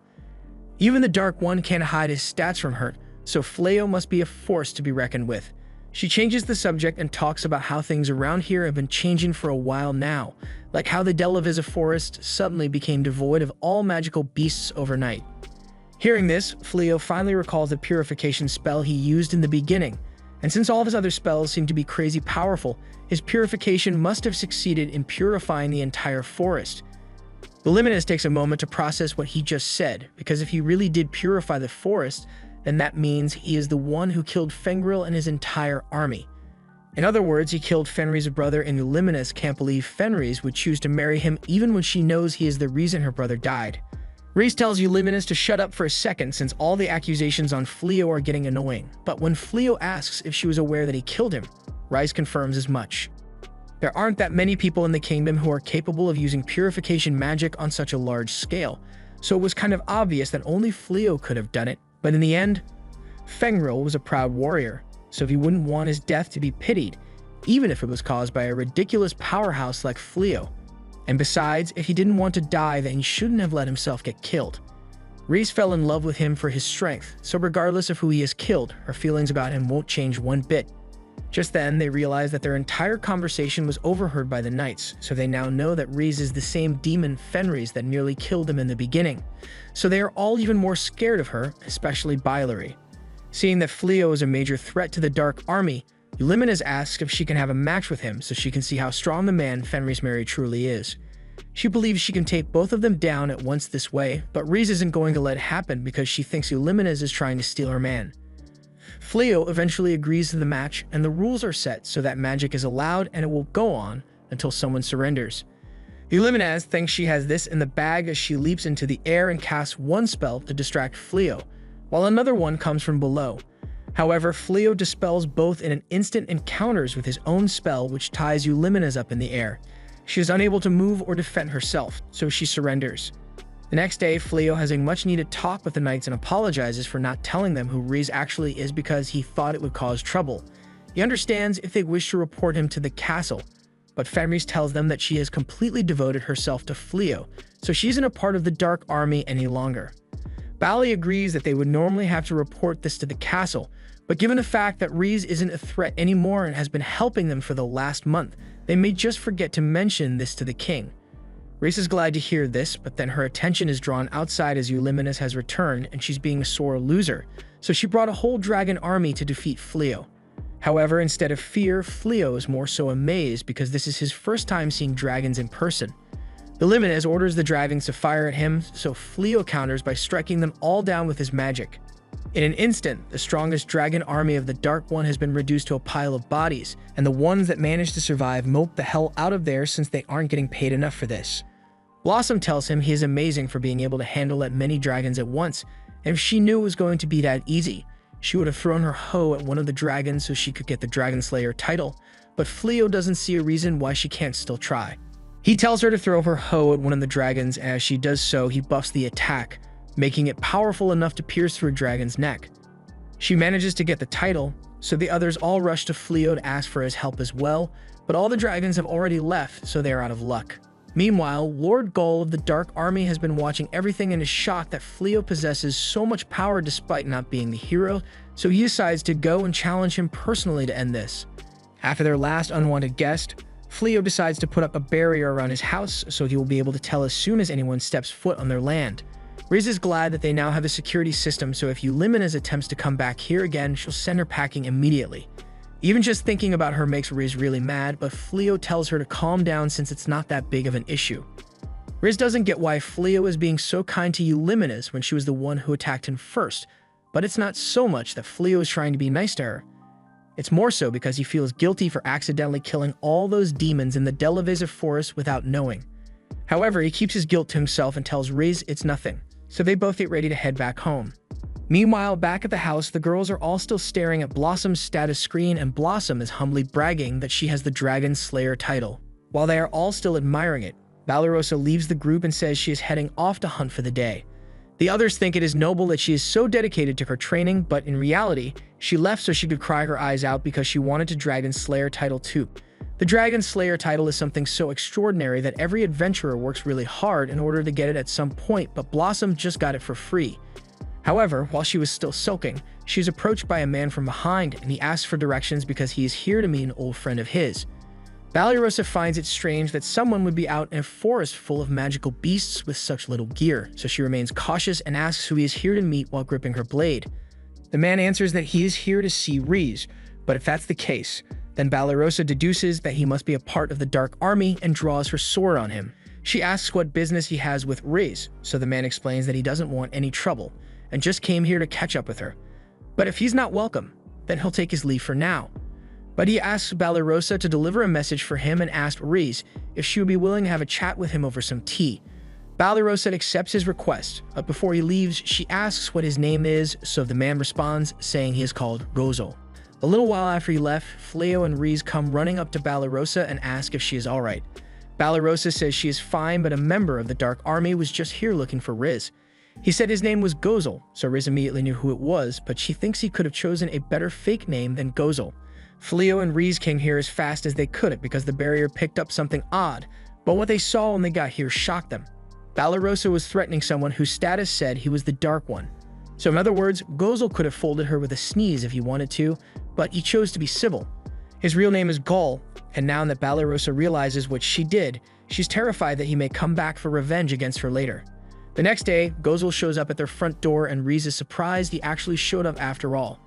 Even the Dark One can't hide his stats from her, so Fleo must be a force to be reckoned with. She changes the subject and talks about how things around here have been changing for a while now, like how the Delavisa forest suddenly became devoid of all magical beasts overnight. Hearing this, Fleo finally recalls the purification spell he used in the beginning, and since all of his other spells seem to be crazy powerful, his purification must have succeeded in purifying the entire forest. Euliminez takes a moment to process what he just said, because if he really did purify the forest, then that means he is the one who killed Fengril and his entire army. In other words, he killed Fenrir's brother, and Euliminez can't believe Fenris would choose to marry him even when she knows he is the reason her brother died. Riz tells Euliminez to shut up for a second since all the accusations on Fleo are getting annoying, but when Fleo asks if she was aware that he killed him, Riz confirms as much. There aren't that many people in the kingdom who are capable of using purification magic on such a large scale, so it was kind of obvious that only Fleo could have done it, but in the end, Fengril was a proud warrior, so he wouldn't want his death to be pitied, even if it was caused by a ridiculous powerhouse like Fleo. And besides, if he didn't want to die, then he shouldn't have let himself get killed. Riz fell in love with him for his strength, so regardless of who he has killed, her feelings about him won't change one bit. Just then, they realize that their entire conversation was overheard by the knights, so they now know that Riz is the same demon Fenris that nearly killed him in the beginning. So they are all even more scared of her, especially Bylary. Seeing that Fleo is a major threat to the Dark Army, Euliminez asks if she can have a match with him so she can see how strong the man Fenris Mary truly is. She believes she can take both of them down at once this way, but Riz isn't going to let it happen because she thinks Euliminez is trying to steal her man. Fleo eventually agrees to the match, and the rules are set so that magic is allowed and it will go on until someone surrenders. Euliminez thinks she has this in the bag as she leaps into the air and casts one spell to distract Fleo, while another one comes from below. However, Fleo dispels both in an instant and counters with his own spell, which ties Euliminez up in the air. She is unable to move or defend herself, so she surrenders. The next day, Fleo has a much-needed talk with the knights and apologizes for not telling them who Riz actually is because he thought it would cause trouble. He understands if they wish to report him to the castle, but Fenris tells them that she has completely devoted herself to Fleo, so she isn't a part of the Dark Army any longer. Bally agrees that they would normally have to report this to the castle, but given the fact that Riz isn't a threat anymore and has been helping them for the last month, they may just forget to mention this to the king. Riz is glad to hear this, but then her attention is drawn outside as Euliminez has returned and she's being a sore loser, so she brought a whole dragon army to defeat Fleo. However, instead of fear, Fleo is more so amazed because this is his first time seeing dragons in person. Euliminez orders the dragons to fire at him, so Fleo counters by striking them all down with his magic. In an instant, the strongest dragon army of the Dark One has been reduced to a pile of bodies, and the ones that manage to survive mope the hell out of there since they aren't getting paid enough for this. Blossom tells him he is amazing for being able to handle that many dragons at once, and if she knew it was going to be that easy, she would have thrown her hoe at one of the dragons so she could get the Dragon Slayer title, but Fleo doesn't see a reason why she can't still try. He tells her to throw her hoe at one of the dragons, and as she does so, he buffs the attack, making it powerful enough to pierce through a dragon's neck. She manages to get the title, so the others all rush to Fleo to ask for his help as well, but all the dragons have already left, so they are out of luck. Meanwhile, Lord Gull of the Dark Army has been watching everything and is shocked that Fleo possesses so much power despite not being the hero, so he decides to go and challenge him personally to end this. After their last unwanted guest, Fleo decides to put up a barrier around his house so he will be able to tell as soon as anyone steps foot on their land. Riz is glad that they now have a security system, so if Eulimina's attempts to come back here again, she'll send her packing immediately. Even just thinking about her makes Riz really mad, but Fleo tells her to calm down since it's not that big of an issue. Riz doesn't get why Fleo is being so kind to Eulimina's when she was the one who attacked him first, but it's not so much that Fleo is trying to be nice to her. It's more so because he feels guilty for accidentally killing all those demons in the Delaveza forest without knowing. However, he keeps his guilt to himself and tells Riz it's nothing, so they both get ready to head back home. Meanwhile, back at the house, the girls are all still staring at Blossom's status screen, and Blossom is humbly bragging that she has the Dragon Slayer title. While they are all still admiring it, Valorosa leaves the group and says she is heading off to hunt for the day. The others think it is noble that she is so dedicated to her training, but in reality, she left so she could cry her eyes out because she wanted the Dragon Slayer title too. The Dragon Slayer title is something so extraordinary that every adventurer works really hard in order to get it at some point, but Blossom just got it for free. However, while she was still sulking, she is approached by a man from behind, and he asks for directions because he is here to meet an old friend of his. Valorosa finds it strange that someone would be out in a forest full of magical beasts with such little gear, so she remains cautious and asks who he is here to meet while gripping her blade. The man answers that he is here to see Riz, but if that's the case, then Valorosa deduces that he must be a part of the Dark Army and draws her sword on him. She asks what business he has with Riz, so the man explains that he doesn't want any trouble, and just came here to catch up with her. But if he's not welcome, then he'll take his leave for now. But he asks Valorosa to deliver a message for him and asks Riz if she would be willing to have a chat with him over some tea. Valorosa accepts his request, but before he leaves, she asks what his name is, so the man responds, saying he is called Gozo. A little while after he left, Fleo and Riz come running up to Valorosa and ask if she is alright. Valorosa says she is fine, but a member of the Dark Army was just here looking for Riz. He said his name was Gozel, so Riz immediately knew who it was, but she thinks he could have chosen a better fake name than Gozel. Fleo and Riz came here as fast as they could because the barrier picked up something odd, but what they saw when they got here shocked them. Valorosa was threatening someone whose status said he was the Dark One. So in other words, Gozel could have folded her with a sneeze if he wanted to, but he chose to be civil. His real name is Gull, and now that Valorosa realizes what she did, she's terrified that he may come back for revenge against her later. The next day, Gozel shows up at their front door and Riz is surprised he actually showed up after all.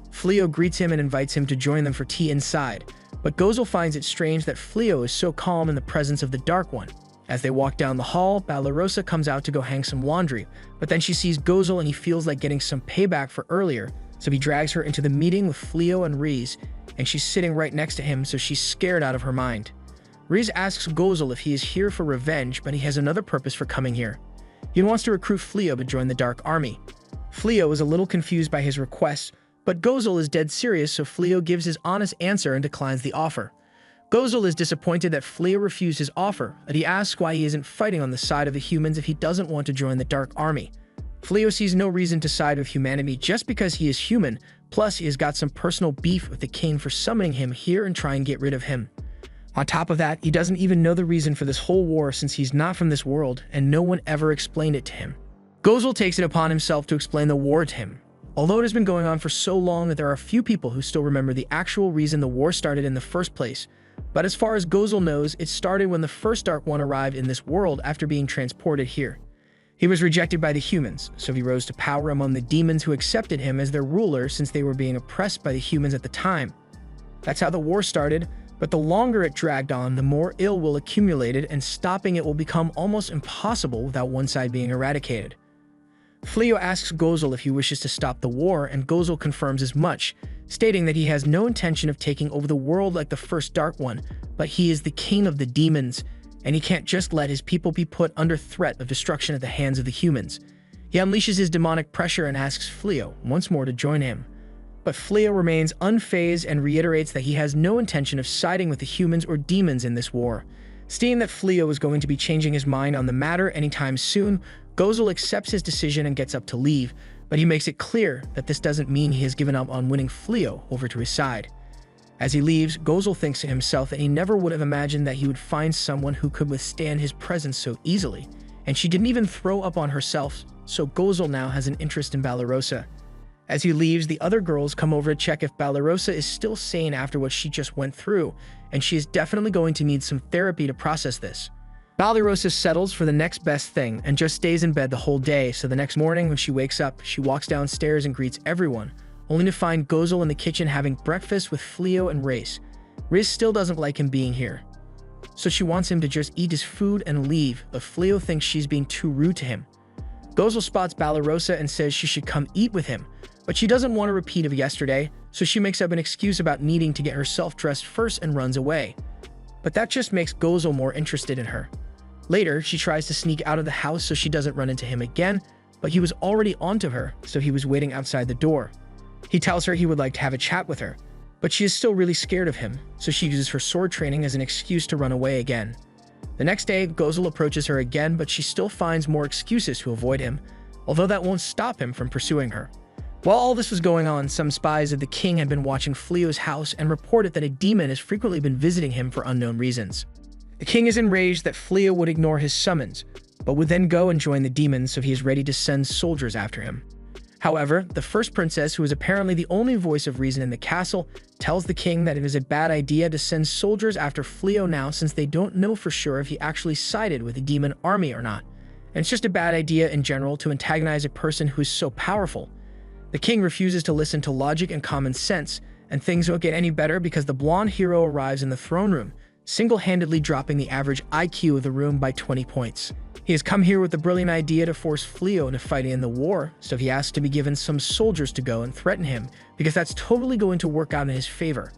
Fleo greets him and invites him to join them for tea inside, but Gozel finds it strange that Fleo is so calm in the presence of the Dark One. As they walk down the hall, Valorosa comes out to go hang some laundry, but then she sees Gozel and he feels like getting some payback for earlier, so he drags her into the meeting with Fleo and Riz, and she's sitting right next to him, so she's scared out of her mind. Riz asks Gozel if he is here for revenge, but he has another purpose for coming here. He wants to recruit Fleo to join the Dark Army. Fleo is a little confused by his request, but Gozel is dead serious, so Fleo gives his honest answer and declines the offer. Gozel is disappointed that Fleo refused his offer, and he asks why he isn't fighting on the side of the humans if he doesn't want to join the Dark Army. Fleo sees no reason to side with humanity just because he is human, plus he has got some personal beef with the king for summoning him here and try and get rid of him. On top of that, he doesn't even know the reason for this whole war since he's not from this world and no one ever explained it to him. Gozel takes it upon himself to explain the war to him. Although it has been going on for so long that there are a few people who still remember the actual reason the war started in the first place, but as far as Gozel knows, it started when the first Dark One arrived in this world after being transported here. He was rejected by the humans, so he rose to power among the demons who accepted him as their ruler since they were being oppressed by the humans at the time. That's how the war started, but the longer it dragged on, the more ill will accumulated and stopping it will become almost impossible without one side being eradicated. Fleo asks Gozel if he wishes to stop the war, and Gozel confirms as much, stating that he has no intention of taking over the world like the first Dark One, but he is the king of the demons, and he can't just let his people be put under threat of destruction at the hands of the humans. He unleashes his demonic pressure and asks Fleo once more to join him. But Fleo remains unfazed and reiterates that he has no intention of siding with the humans or demons in this war. Seeing that Fleo is going to be changing his mind on the matter anytime soon, Gozel accepts his decision and gets up to leave, but he makes it clear that this doesn't mean he has given up on winning Fleo over to his side. As he leaves, Gozel thinks to himself that he never would have imagined that he would find someone who could withstand his presence so easily, and she didn't even throw up on herself, so Gozel now has an interest in Balarosa. As he leaves, the other girls come over to check if Balarosa is still sane after what she just went through, and she is definitely going to need some therapy to process this. Balarosa settles for the next best thing and just stays in bed the whole day, so the next morning when she wakes up, she walks downstairs and greets everyone, only to find Gozel in the kitchen having breakfast with Fleo and Race. Race still doesn't like him being here, so she wants him to just eat his food and leave, but Fleo thinks she's being too rude to him. Gozel spots Balarosa and says she should come eat with him, but she doesn't want a repeat of yesterday, so she makes up an excuse about needing to get herself dressed first and runs away. But that just makes Gozel more interested in her. Later, she tries to sneak out of the house so she doesn't run into him again, but he was already onto her, so he was waiting outside the door. He tells her he would like to have a chat with her, but she is still really scared of him, so she uses her sword training as an excuse to run away again. The next day, Gozel approaches her again, but she still finds more excuses to avoid him, although that won't stop him from pursuing her. While all this was going on, some spies of the king had been watching Fleo's house and reported that a demon has frequently been visiting him for unknown reasons. The king is enraged that Fleo would ignore his summons, but would then go and join the demons, so he is ready to send soldiers after him. However, the first princess, who is apparently the only voice of reason in the castle, tells the king that it is a bad idea to send soldiers after Fleo now, since they don't know for sure if he actually sided with the demon army or not. And it's just a bad idea in general to antagonize a person who is so powerful. The king refuses to listen to logic and common sense, and things won't get any better because the blonde hero arrives in the throne room, single-handedly dropping the average IQ of the room by 20 points. He has come here with the brilliant idea to force Fleo into fighting in the war, so he asks to be given some soldiers to go and threaten him, because that's totally going to work out in his favor.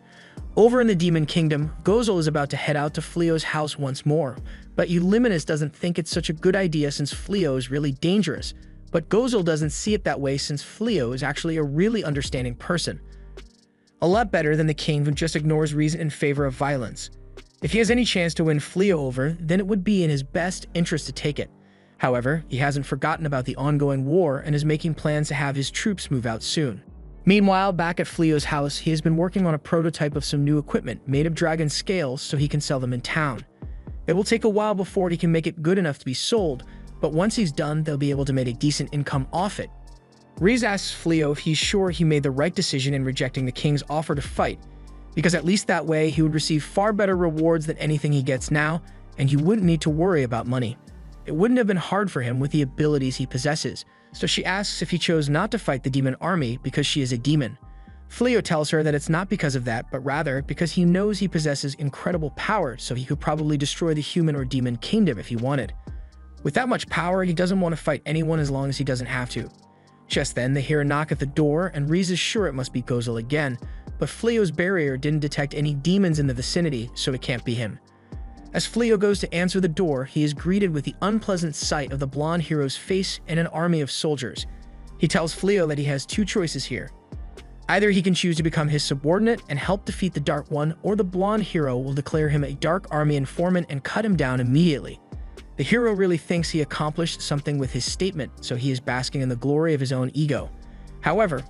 Over in the Demon Kingdom, Gozel is about to head out to Fleo's house once more, but Euliminus doesn't think it's such a good idea since Fleo is really dangerous. But Gozel doesn't see it that way since Fleo is actually a really understanding person. A lot better than the king who just ignores reason in favor of violence. If he has any chance to win Fleo over, then it would be in his best interest to take it. However, he hasn't forgotten about the ongoing war and is making plans to have his troops move out soon. Meanwhile, back at Fleo's house, he has been working on a prototype of some new equipment made of dragon scales so he can sell them in town. It will take a while before he can make it good enough to be sold, but once he's done, they'll be able to make a decent income off it. Reese asks Fleo if he's sure he made the right decision in rejecting the king's offer to fight, because at least that way he would receive far better rewards than anything he gets now, and he wouldn't need to worry about money. It wouldn't have been hard for him with the abilities he possesses, so she asks if he chose not to fight the demon army because she is a demon. Fleo tells her that it's not because of that, but rather because he knows he possesses incredible power, so he could probably destroy the human or demon kingdom if he wanted. With that much power, he doesn't want to fight anyone as long as he doesn't have to. Just then, they hear a knock at the door, and Reese is sure it must be Gozel again, but Fleo's barrier didn't detect any demons in the vicinity, so it can't be him. As Fleo goes to answer the door, he is greeted with the unpleasant sight of the blonde hero's face and an army of soldiers. He tells Fleo that he has two choices here. Either he can choose to become his subordinate and help defeat the Dark One, or the blonde hero will declare him a Dark Army informant and cut him down immediately. The hero really thinks he accomplished something with his statement, so he is basking in the glory of his own ego. However,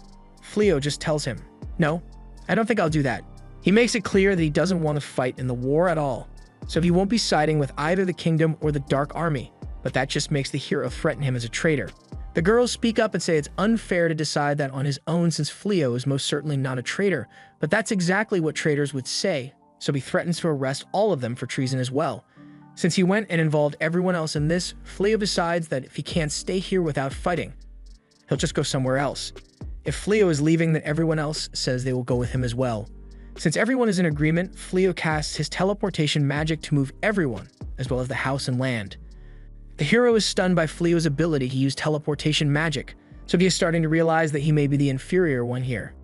Fleo just tells him, "No, I don't think I'll do that." He makes it clear that he doesn't want to fight in the war at all, so he won't be siding with either the kingdom or the Dark Army, but that just makes the hero threaten him as a traitor. The girls speak up and say it's unfair to decide that on his own since Fleo is most certainly not a traitor, but that's exactly what traitors would say, so he threatens to arrest all of them for treason as well. Since he went and involved everyone else in this, Fleo decides that if he can't stay here without fighting, he'll just go somewhere else. If Fleo is leaving, then everyone else says they will go with him as well. Since everyone is in agreement, Fleo casts his teleportation magic to move everyone, as well as the house and land. The hero is stunned by Fleo's ability to use teleportation magic, so he is starting to realize that he may be the inferior one here.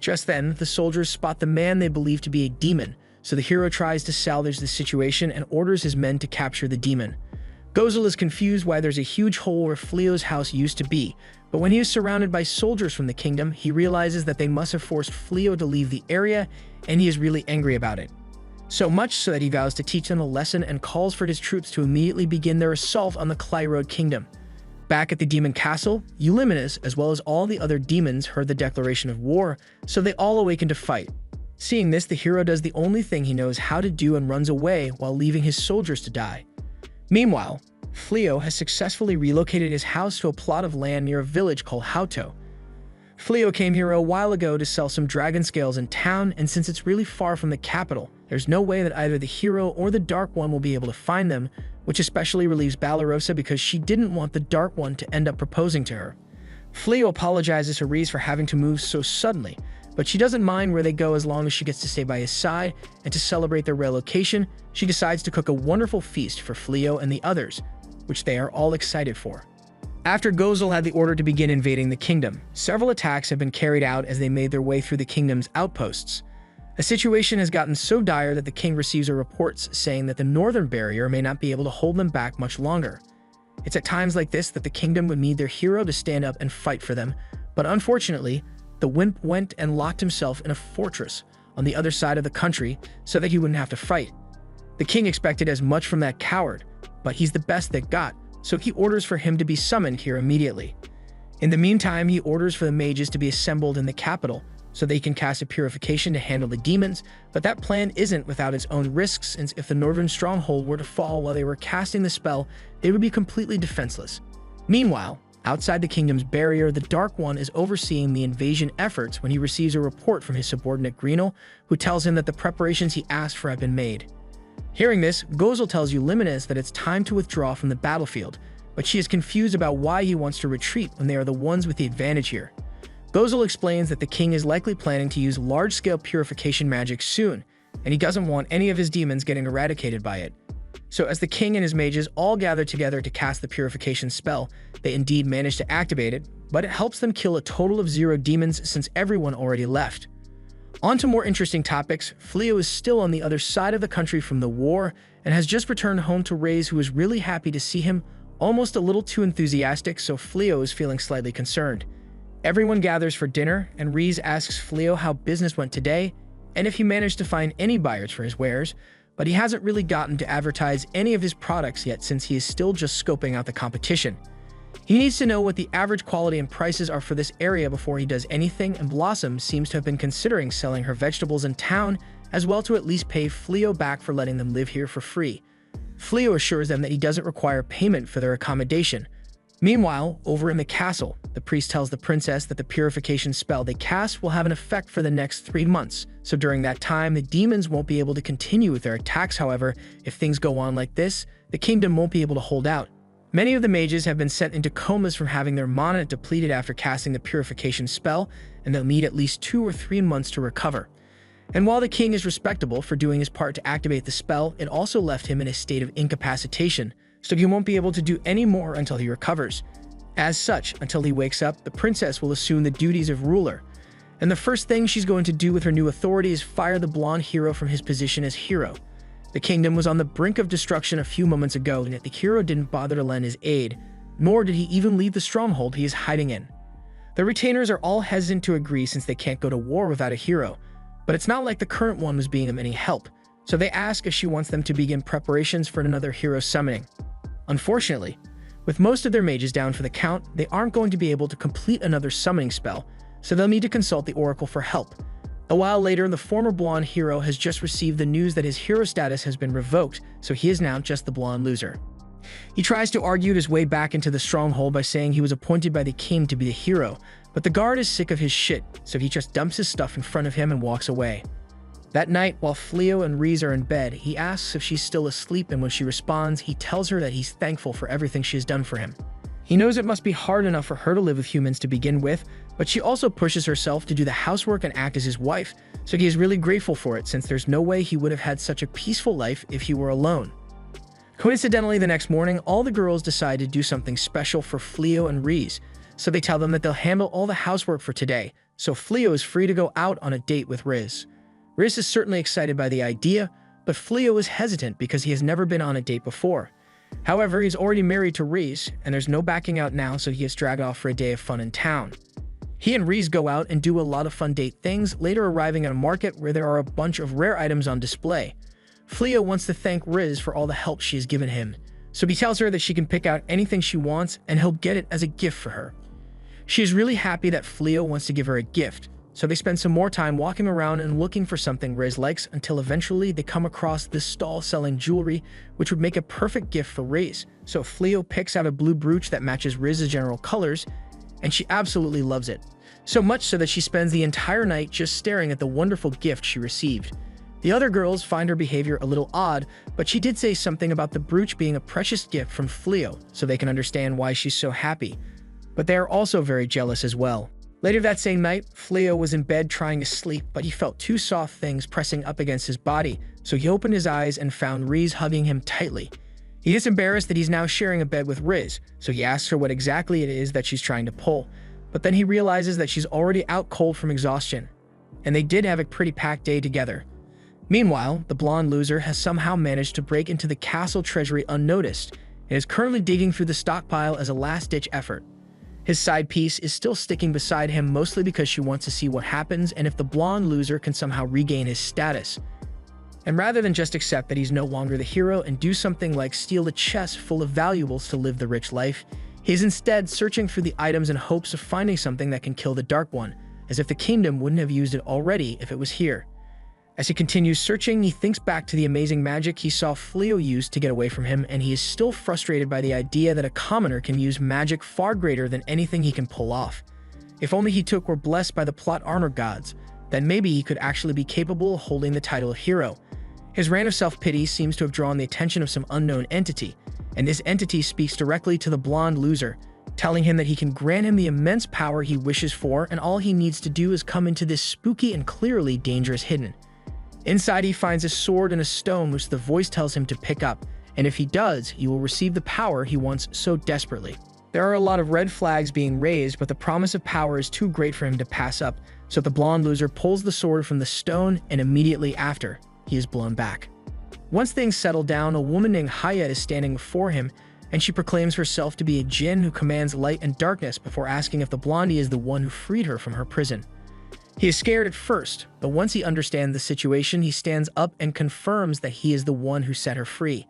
Just then, the soldiers spot the man they believe to be a demon, so the hero tries to salvage the situation and orders his men to capture the demon. Gozel is confused why there's a huge hole where Fleo's house used to be, but when he is surrounded by soldiers from the kingdom, he realizes that they must have forced Fleo to leave the area, and he is really angry about it. So much so that he vows to teach them a lesson and calls for his troops to immediately begin their assault on the Clyrode kingdom. Back at the demon castle, Euliminus, as well as all the other demons, heard the declaration of war, so they all awaken to fight. Seeing this, the hero does the only thing he knows how to do and runs away while leaving his soldiers to die. Meanwhile, Fleo has successfully relocated his house to a plot of land near a village called Hauto. Fleo came here a while ago to sell some dragon scales in town, and since it's really far from the capital, there's no way that either the hero or the Dark One will be able to find them, which especially relieves Balarosa because she didn't want the Dark One to end up proposing to her. Fleo apologizes to Reese for having to move so suddenly, but she doesn't mind where they go as long as she gets to stay by his side, and to celebrate their relocation, she decides to cook a wonderful feast for Fleo and the others, which they are all excited for. After Gozel had the order to begin invading the kingdom, several attacks have been carried out as they made their way through the kingdom's outposts. The situation has gotten so dire that the king receives reports saying that the northern barrier may not be able to hold them back much longer. It's at times like this that the kingdom would need their hero to stand up and fight for them, but unfortunately, the wimp went and locked himself in a fortress on the other side of the country so that he wouldn't have to fight. The king expected as much from that coward, but he's the best they got, so he orders for him to be summoned here immediately. In the meantime, he orders for the mages to be assembled in the capital so they can cast a purification to handle the demons, but that plan isn't without its own risks, since if the northern stronghold were to fall while they were casting the spell, they would be completely defenseless. Meanwhile, outside the kingdom's barrier, the Dark One is overseeing the invasion efforts when he receives a report from his subordinate Greenel, who tells him that the preparations he asked for have been made. Hearing this, Gozel tells Euliminus that it's time to withdraw from the battlefield, but she is confused about why he wants to retreat when they are the ones with the advantage here. Gozel explains that the king is likely planning to use large-scale purification magic soon, and he doesn't want any of his demons getting eradicated by it. So as the king and his mages all gather together to cast the purification spell, they indeed manage to activate it, but it helps them kill a total of 0 demons since everyone already left. On to more interesting topics, Fleo is still on the other side of the country from the war and has just returned home to Reyes, who is really happy to see him, almost a little too enthusiastic, so Fleo is feeling slightly concerned. Everyone gathers for dinner, and Reyes asks Fleo how business went today and if he managed to find any buyers for his wares, but he hasn't really gotten to advertise any of his products yet since he is still just scoping out the competition. He needs to know what the average quality and prices are for this area before he does anything, and Blossom seems to have been considering selling her vegetables in town as well to at least pay Fleo back for letting them live here for free. Fleo assures them that he doesn't require payment for their accommodation. Meanwhile, over in the castle, the priest tells the princess that the purification spell they cast will have an effect for the next 3 months, so during that time, the demons won't be able to continue with their attacks. However, if things go on like this, the kingdom won't be able to hold out. Many of the mages have been sent into comas from having their mana depleted after casting the purification spell, and they'll need at least 2 or 3 months to recover. And while the king is respectable for doing his part to activate the spell, it also left him in a state of incapacitation, so he won't be able to do any more until he recovers. As such, until he wakes up, the princess will assume the duties of ruler, and the first thing she's going to do with her new authority is fire the blonde hero from his position as hero. The kingdom was on the brink of destruction a few moments ago, and yet the hero didn't bother to lend his aid, nor did he even leave the stronghold he is hiding in. The retainers are all hesitant to agree since they can't go to war without a hero, but it's not like the current one was being them any help, so they ask if she wants them to begin preparations for another hero summoning. Unfortunately, with most of their mages down for the count, they aren't going to be able to complete another summoning spell, so they'll need to consult the oracle for help. A while later, the former blonde hero has just received the news that his hero status has been revoked, so he is now just the blonde loser. He tries to argue his way back into the stronghold by saying he was appointed by the king to be the hero, but the guard is sick of his shit, so he just dumps his stuff in front of him and walks away. That night, while Fleo and Reyes are in bed, he asks if she's still asleep, and when she responds, he tells her that he's thankful for everything she has done for him. He knows it must be hard enough for her to live with humans to begin with, but she also pushes herself to do the housework and act as his wife, so he is really grateful for it since there's no way he would have had such a peaceful life if he were alone. Coincidentally, the next morning, all the girls decide to do something special for Fleo and Riz, so they tell them that they'll handle all the housework for today, so Fleo is free to go out on a date with Riz. Riz is certainly excited by the idea, but Fleo is hesitant because he has never been on a date before. However, he's already married to Riz, and there's no backing out now, so he gets dragged off for a day of fun in town. He and Riz go out and do a lot of fun date things, later arriving at a market where there are a bunch of rare items on display. Fleo wants to thank Riz for all the help she has given him, so he tells her that she can pick out anything she wants and he'll get it as a gift for her. She is really happy that Fleo wants to give her a gift, so they spend some more time walking around and looking for something Riz likes until eventually they come across this stall selling jewelry, which would make a perfect gift for Riz. So Fleo picks out a blue brooch that matches Riz's general colors, and she absolutely loves it. So much so that she spends the entire night just staring at the wonderful gift she received. The other girls find her behavior a little odd, but she did say something about the brooch being a precious gift from Fleo, so they can understand why she's so happy. But they are also very jealous as well. Later that same night, Fleo was in bed trying to sleep, but he felt two soft things pressing up against his body, so he opened his eyes and found Riz hugging him tightly. He is embarrassed that he's now sharing a bed with Riz, so he asks her what exactly it is that she's trying to pull, but then he realizes that she's already out cold from exhaustion, and they did have a pretty packed day together. Meanwhile, the blonde loser has somehow managed to break into the castle treasury unnoticed and is currently digging through the stockpile as a last-ditch effort. His side piece is still sticking beside him mostly because she wants to see what happens and if the blonde loser can somehow regain his status. And rather than just accept that he's no longer the hero and do something like steal a chest full of valuables to live the rich life, he is instead searching for the items in hopes of finding something that can kill the Dark One, as if the kingdom wouldn't have used it already if it was here. As he continues searching, he thinks back to the amazing magic he saw Fleo use to get away from him, and he is still frustrated by the idea that a commoner can use magic far greater than anything he can pull off. If only he were blessed by the plot armor gods, then maybe he could actually be capable of holding the title of hero. His rant of self-pity seems to have drawn the attention of some unknown entity, and this entity speaks directly to the blonde loser, telling him that he can grant him the immense power he wishes for, and all he needs to do is come into this spooky and clearly dangerous hidden. Inside, he finds a sword and a stone which the voice tells him to pick up, and if he does, he will receive the power he wants so desperately. There are a lot of red flags being raised, but the promise of power is too great for him to pass up, so the blonde loser pulls the sword from the stone, and immediately after, he is blown back. Once things settle down, a woman named Hayat is standing before him, and she proclaims herself to be a djinn who commands light and darkness before asking if the blondie is the one who freed her from her prison. He is scared at first, but once he understands the situation, he stands up and confirms that he is the one who set her free.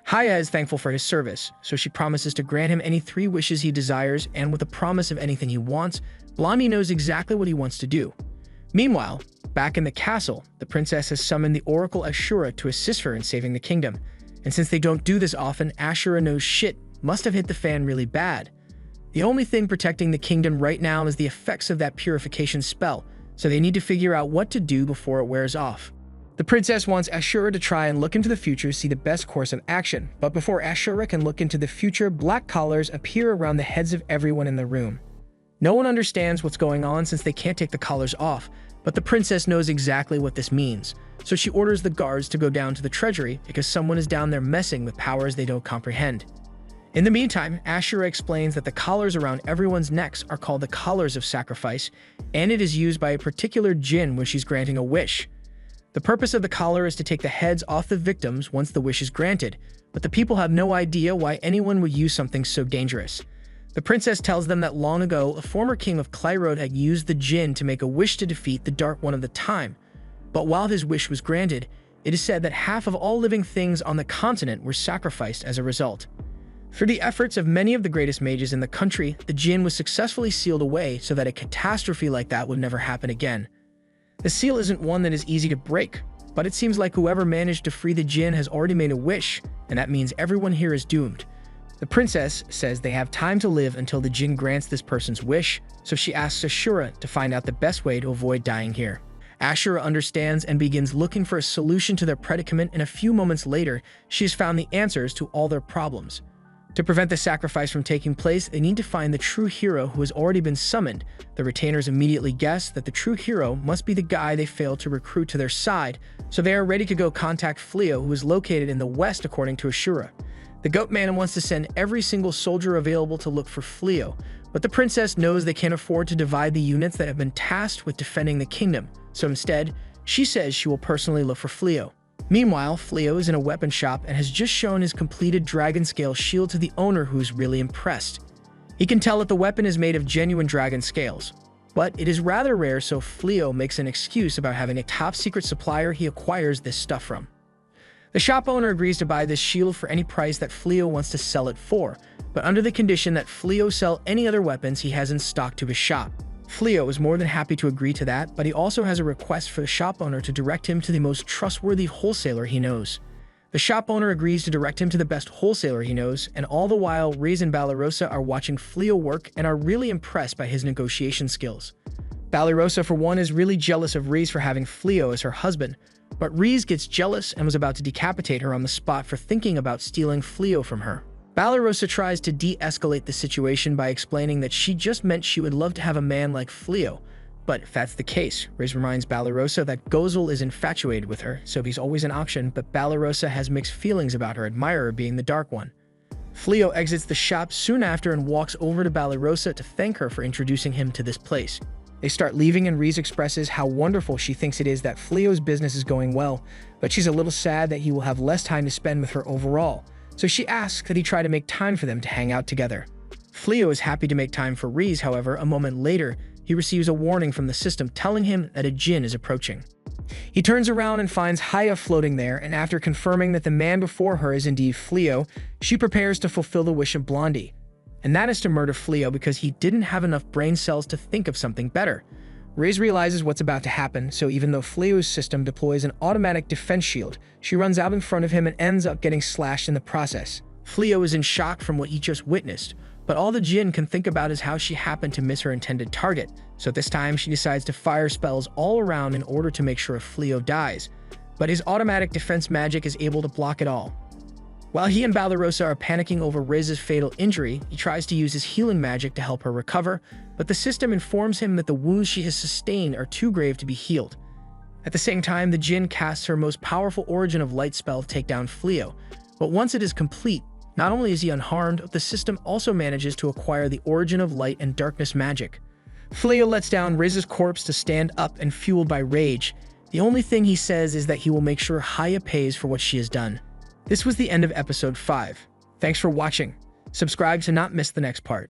Haya is thankful for his service, so she promises to grant him any 3 wishes he desires, and with a promise of anything he wants, Blondie knows exactly what he wants to do. Meanwhile, back in the castle, the princess has summoned the Oracle Ashura to assist her in saving the kingdom, and since they don't do this often, Ashura knows shit must have hit the fan really bad. The only thing protecting the kingdom right now is the effects of that purification spell, so they need to figure out what to do before it wears off. The princess wants Ashura to try and look into the future to see the best course of action, but before Ashura can look into the future, black collars appear around the heads of everyone in the room. No one understands what's going on since they can't take the collars off, but the princess knows exactly what this means, so she orders the guards to go down to the treasury because someone is down there messing with powers they don't comprehend. In the meantime, Ashura explains that the collars around everyone's necks are called the collars of sacrifice, and it is used by a particular djinn when she's granting a wish. The purpose of the collar is to take the heads off the victims once the wish is granted, but the people have no idea why anyone would use something so dangerous. The princess tells them that long ago, a former king of Clyrode had used the djinn to make a wish to defeat the Dark One of the time, but while his wish was granted, it is said that half of all living things on the continent were sacrificed as a result. Through the efforts of many of the greatest mages in the country, the djinn was successfully sealed away so that a catastrophe like that would never happen again. The seal isn't one that is easy to break, but it seems like whoever managed to free the djinn has already made a wish, and that means everyone here is doomed. The princess says they have time to live until the djinn grants this person's wish, so she asks Ashura to find out the best way to avoid dying here. Ashura understands and begins looking for a solution to their predicament, and a few moments later, she has found the answers to all their problems. To prevent the sacrifice from taking place, they need to find the true hero who has already been summoned. The retainers immediately guess that the true hero must be the guy they failed to recruit to their side, so they are ready to go contact Fleo, who is located in the west according to Ashura. The Goat Man wants to send every single soldier available to look for Fleo, but the princess knows they can't afford to divide the units that have been tasked with defending the kingdom, so instead, she says she will personally look for Fleo. Meanwhile, Fleo is in a weapon shop and has just shown his completed dragon scale shield to the owner, who's really impressed. He can tell that the weapon is made of genuine dragon scales, but it is rather rare, so Fleo makes an excuse about having a top secret supplier he acquires this stuff from. The shop owner agrees to buy this shield for any price that Fleo wants to sell it for, but under the condition that Fleo sell any other weapons he has in stock to his shop. Fleo is more than happy to agree to that, but he also has a request for the shop owner to direct him to the most trustworthy wholesaler he knows. The shop owner agrees to direct him to the best wholesaler he knows, and all the while, Riz and Balarosa are watching Fleo work and are really impressed by his negotiation skills. Balarosa, for one, is really jealous of Riz for having Fleo as her husband, but Riz gets jealous and was about to decapitate her on the spot for thinking about stealing Fleo from her. Balarosa tries to de-escalate the situation by explaining that she just meant she would love to have a man like Fleo. But if that's the case, Riz reminds Balarosa that Gozel is infatuated with her, so he's always an option, but Balarosa has mixed feelings about her admirer being the Dark One. Fleo exits the shop soon after and walks over to Balarosa to thank her for introducing him to this place. They start leaving and Riz expresses how wonderful she thinks it is that Fleo's business is going well, but she's a little sad that he will have less time to spend with her overall. So she asks that he try to make time for them to hang out together. Fleo is happy to make time for Riz, however, a moment later, he receives a warning from the system telling him that a djinn is approaching. He turns around and finds Haya floating there, and after confirming that the man before her is indeed Fleo, she prepares to fulfill the wish of Blondie. And that is to murder Fleo because he didn't have enough brain cells to think of something better. Riz realizes what's about to happen, so even though Fleo's system deploys an automatic defense shield, she runs out in front of him and ends up getting slashed in the process. Fleo is in shock from what he just witnessed, but all the djinn can think about is how she happened to miss her intended target, so this time she decides to fire spells all around in order to make sure Fleo dies, but his automatic defense magic is able to block it all. While he and Balarosa are panicking over Riz's fatal injury, he tries to use his healing magic to help her recover, but the system informs him that the wounds she has sustained are too grave to be healed. At the same time, the djinn casts her most powerful Origin of Light spell to take down Fleo, but once it is complete, not only is he unharmed, but the system also manages to acquire the Origin of Light and Darkness magic. Fleo lets down Riz's corpse to stand up and fueled by rage. The only thing he says is that he will make sure Haya pays for what she has done. This was the end of episode 5. Thanks for watching. Subscribe to not miss the next part.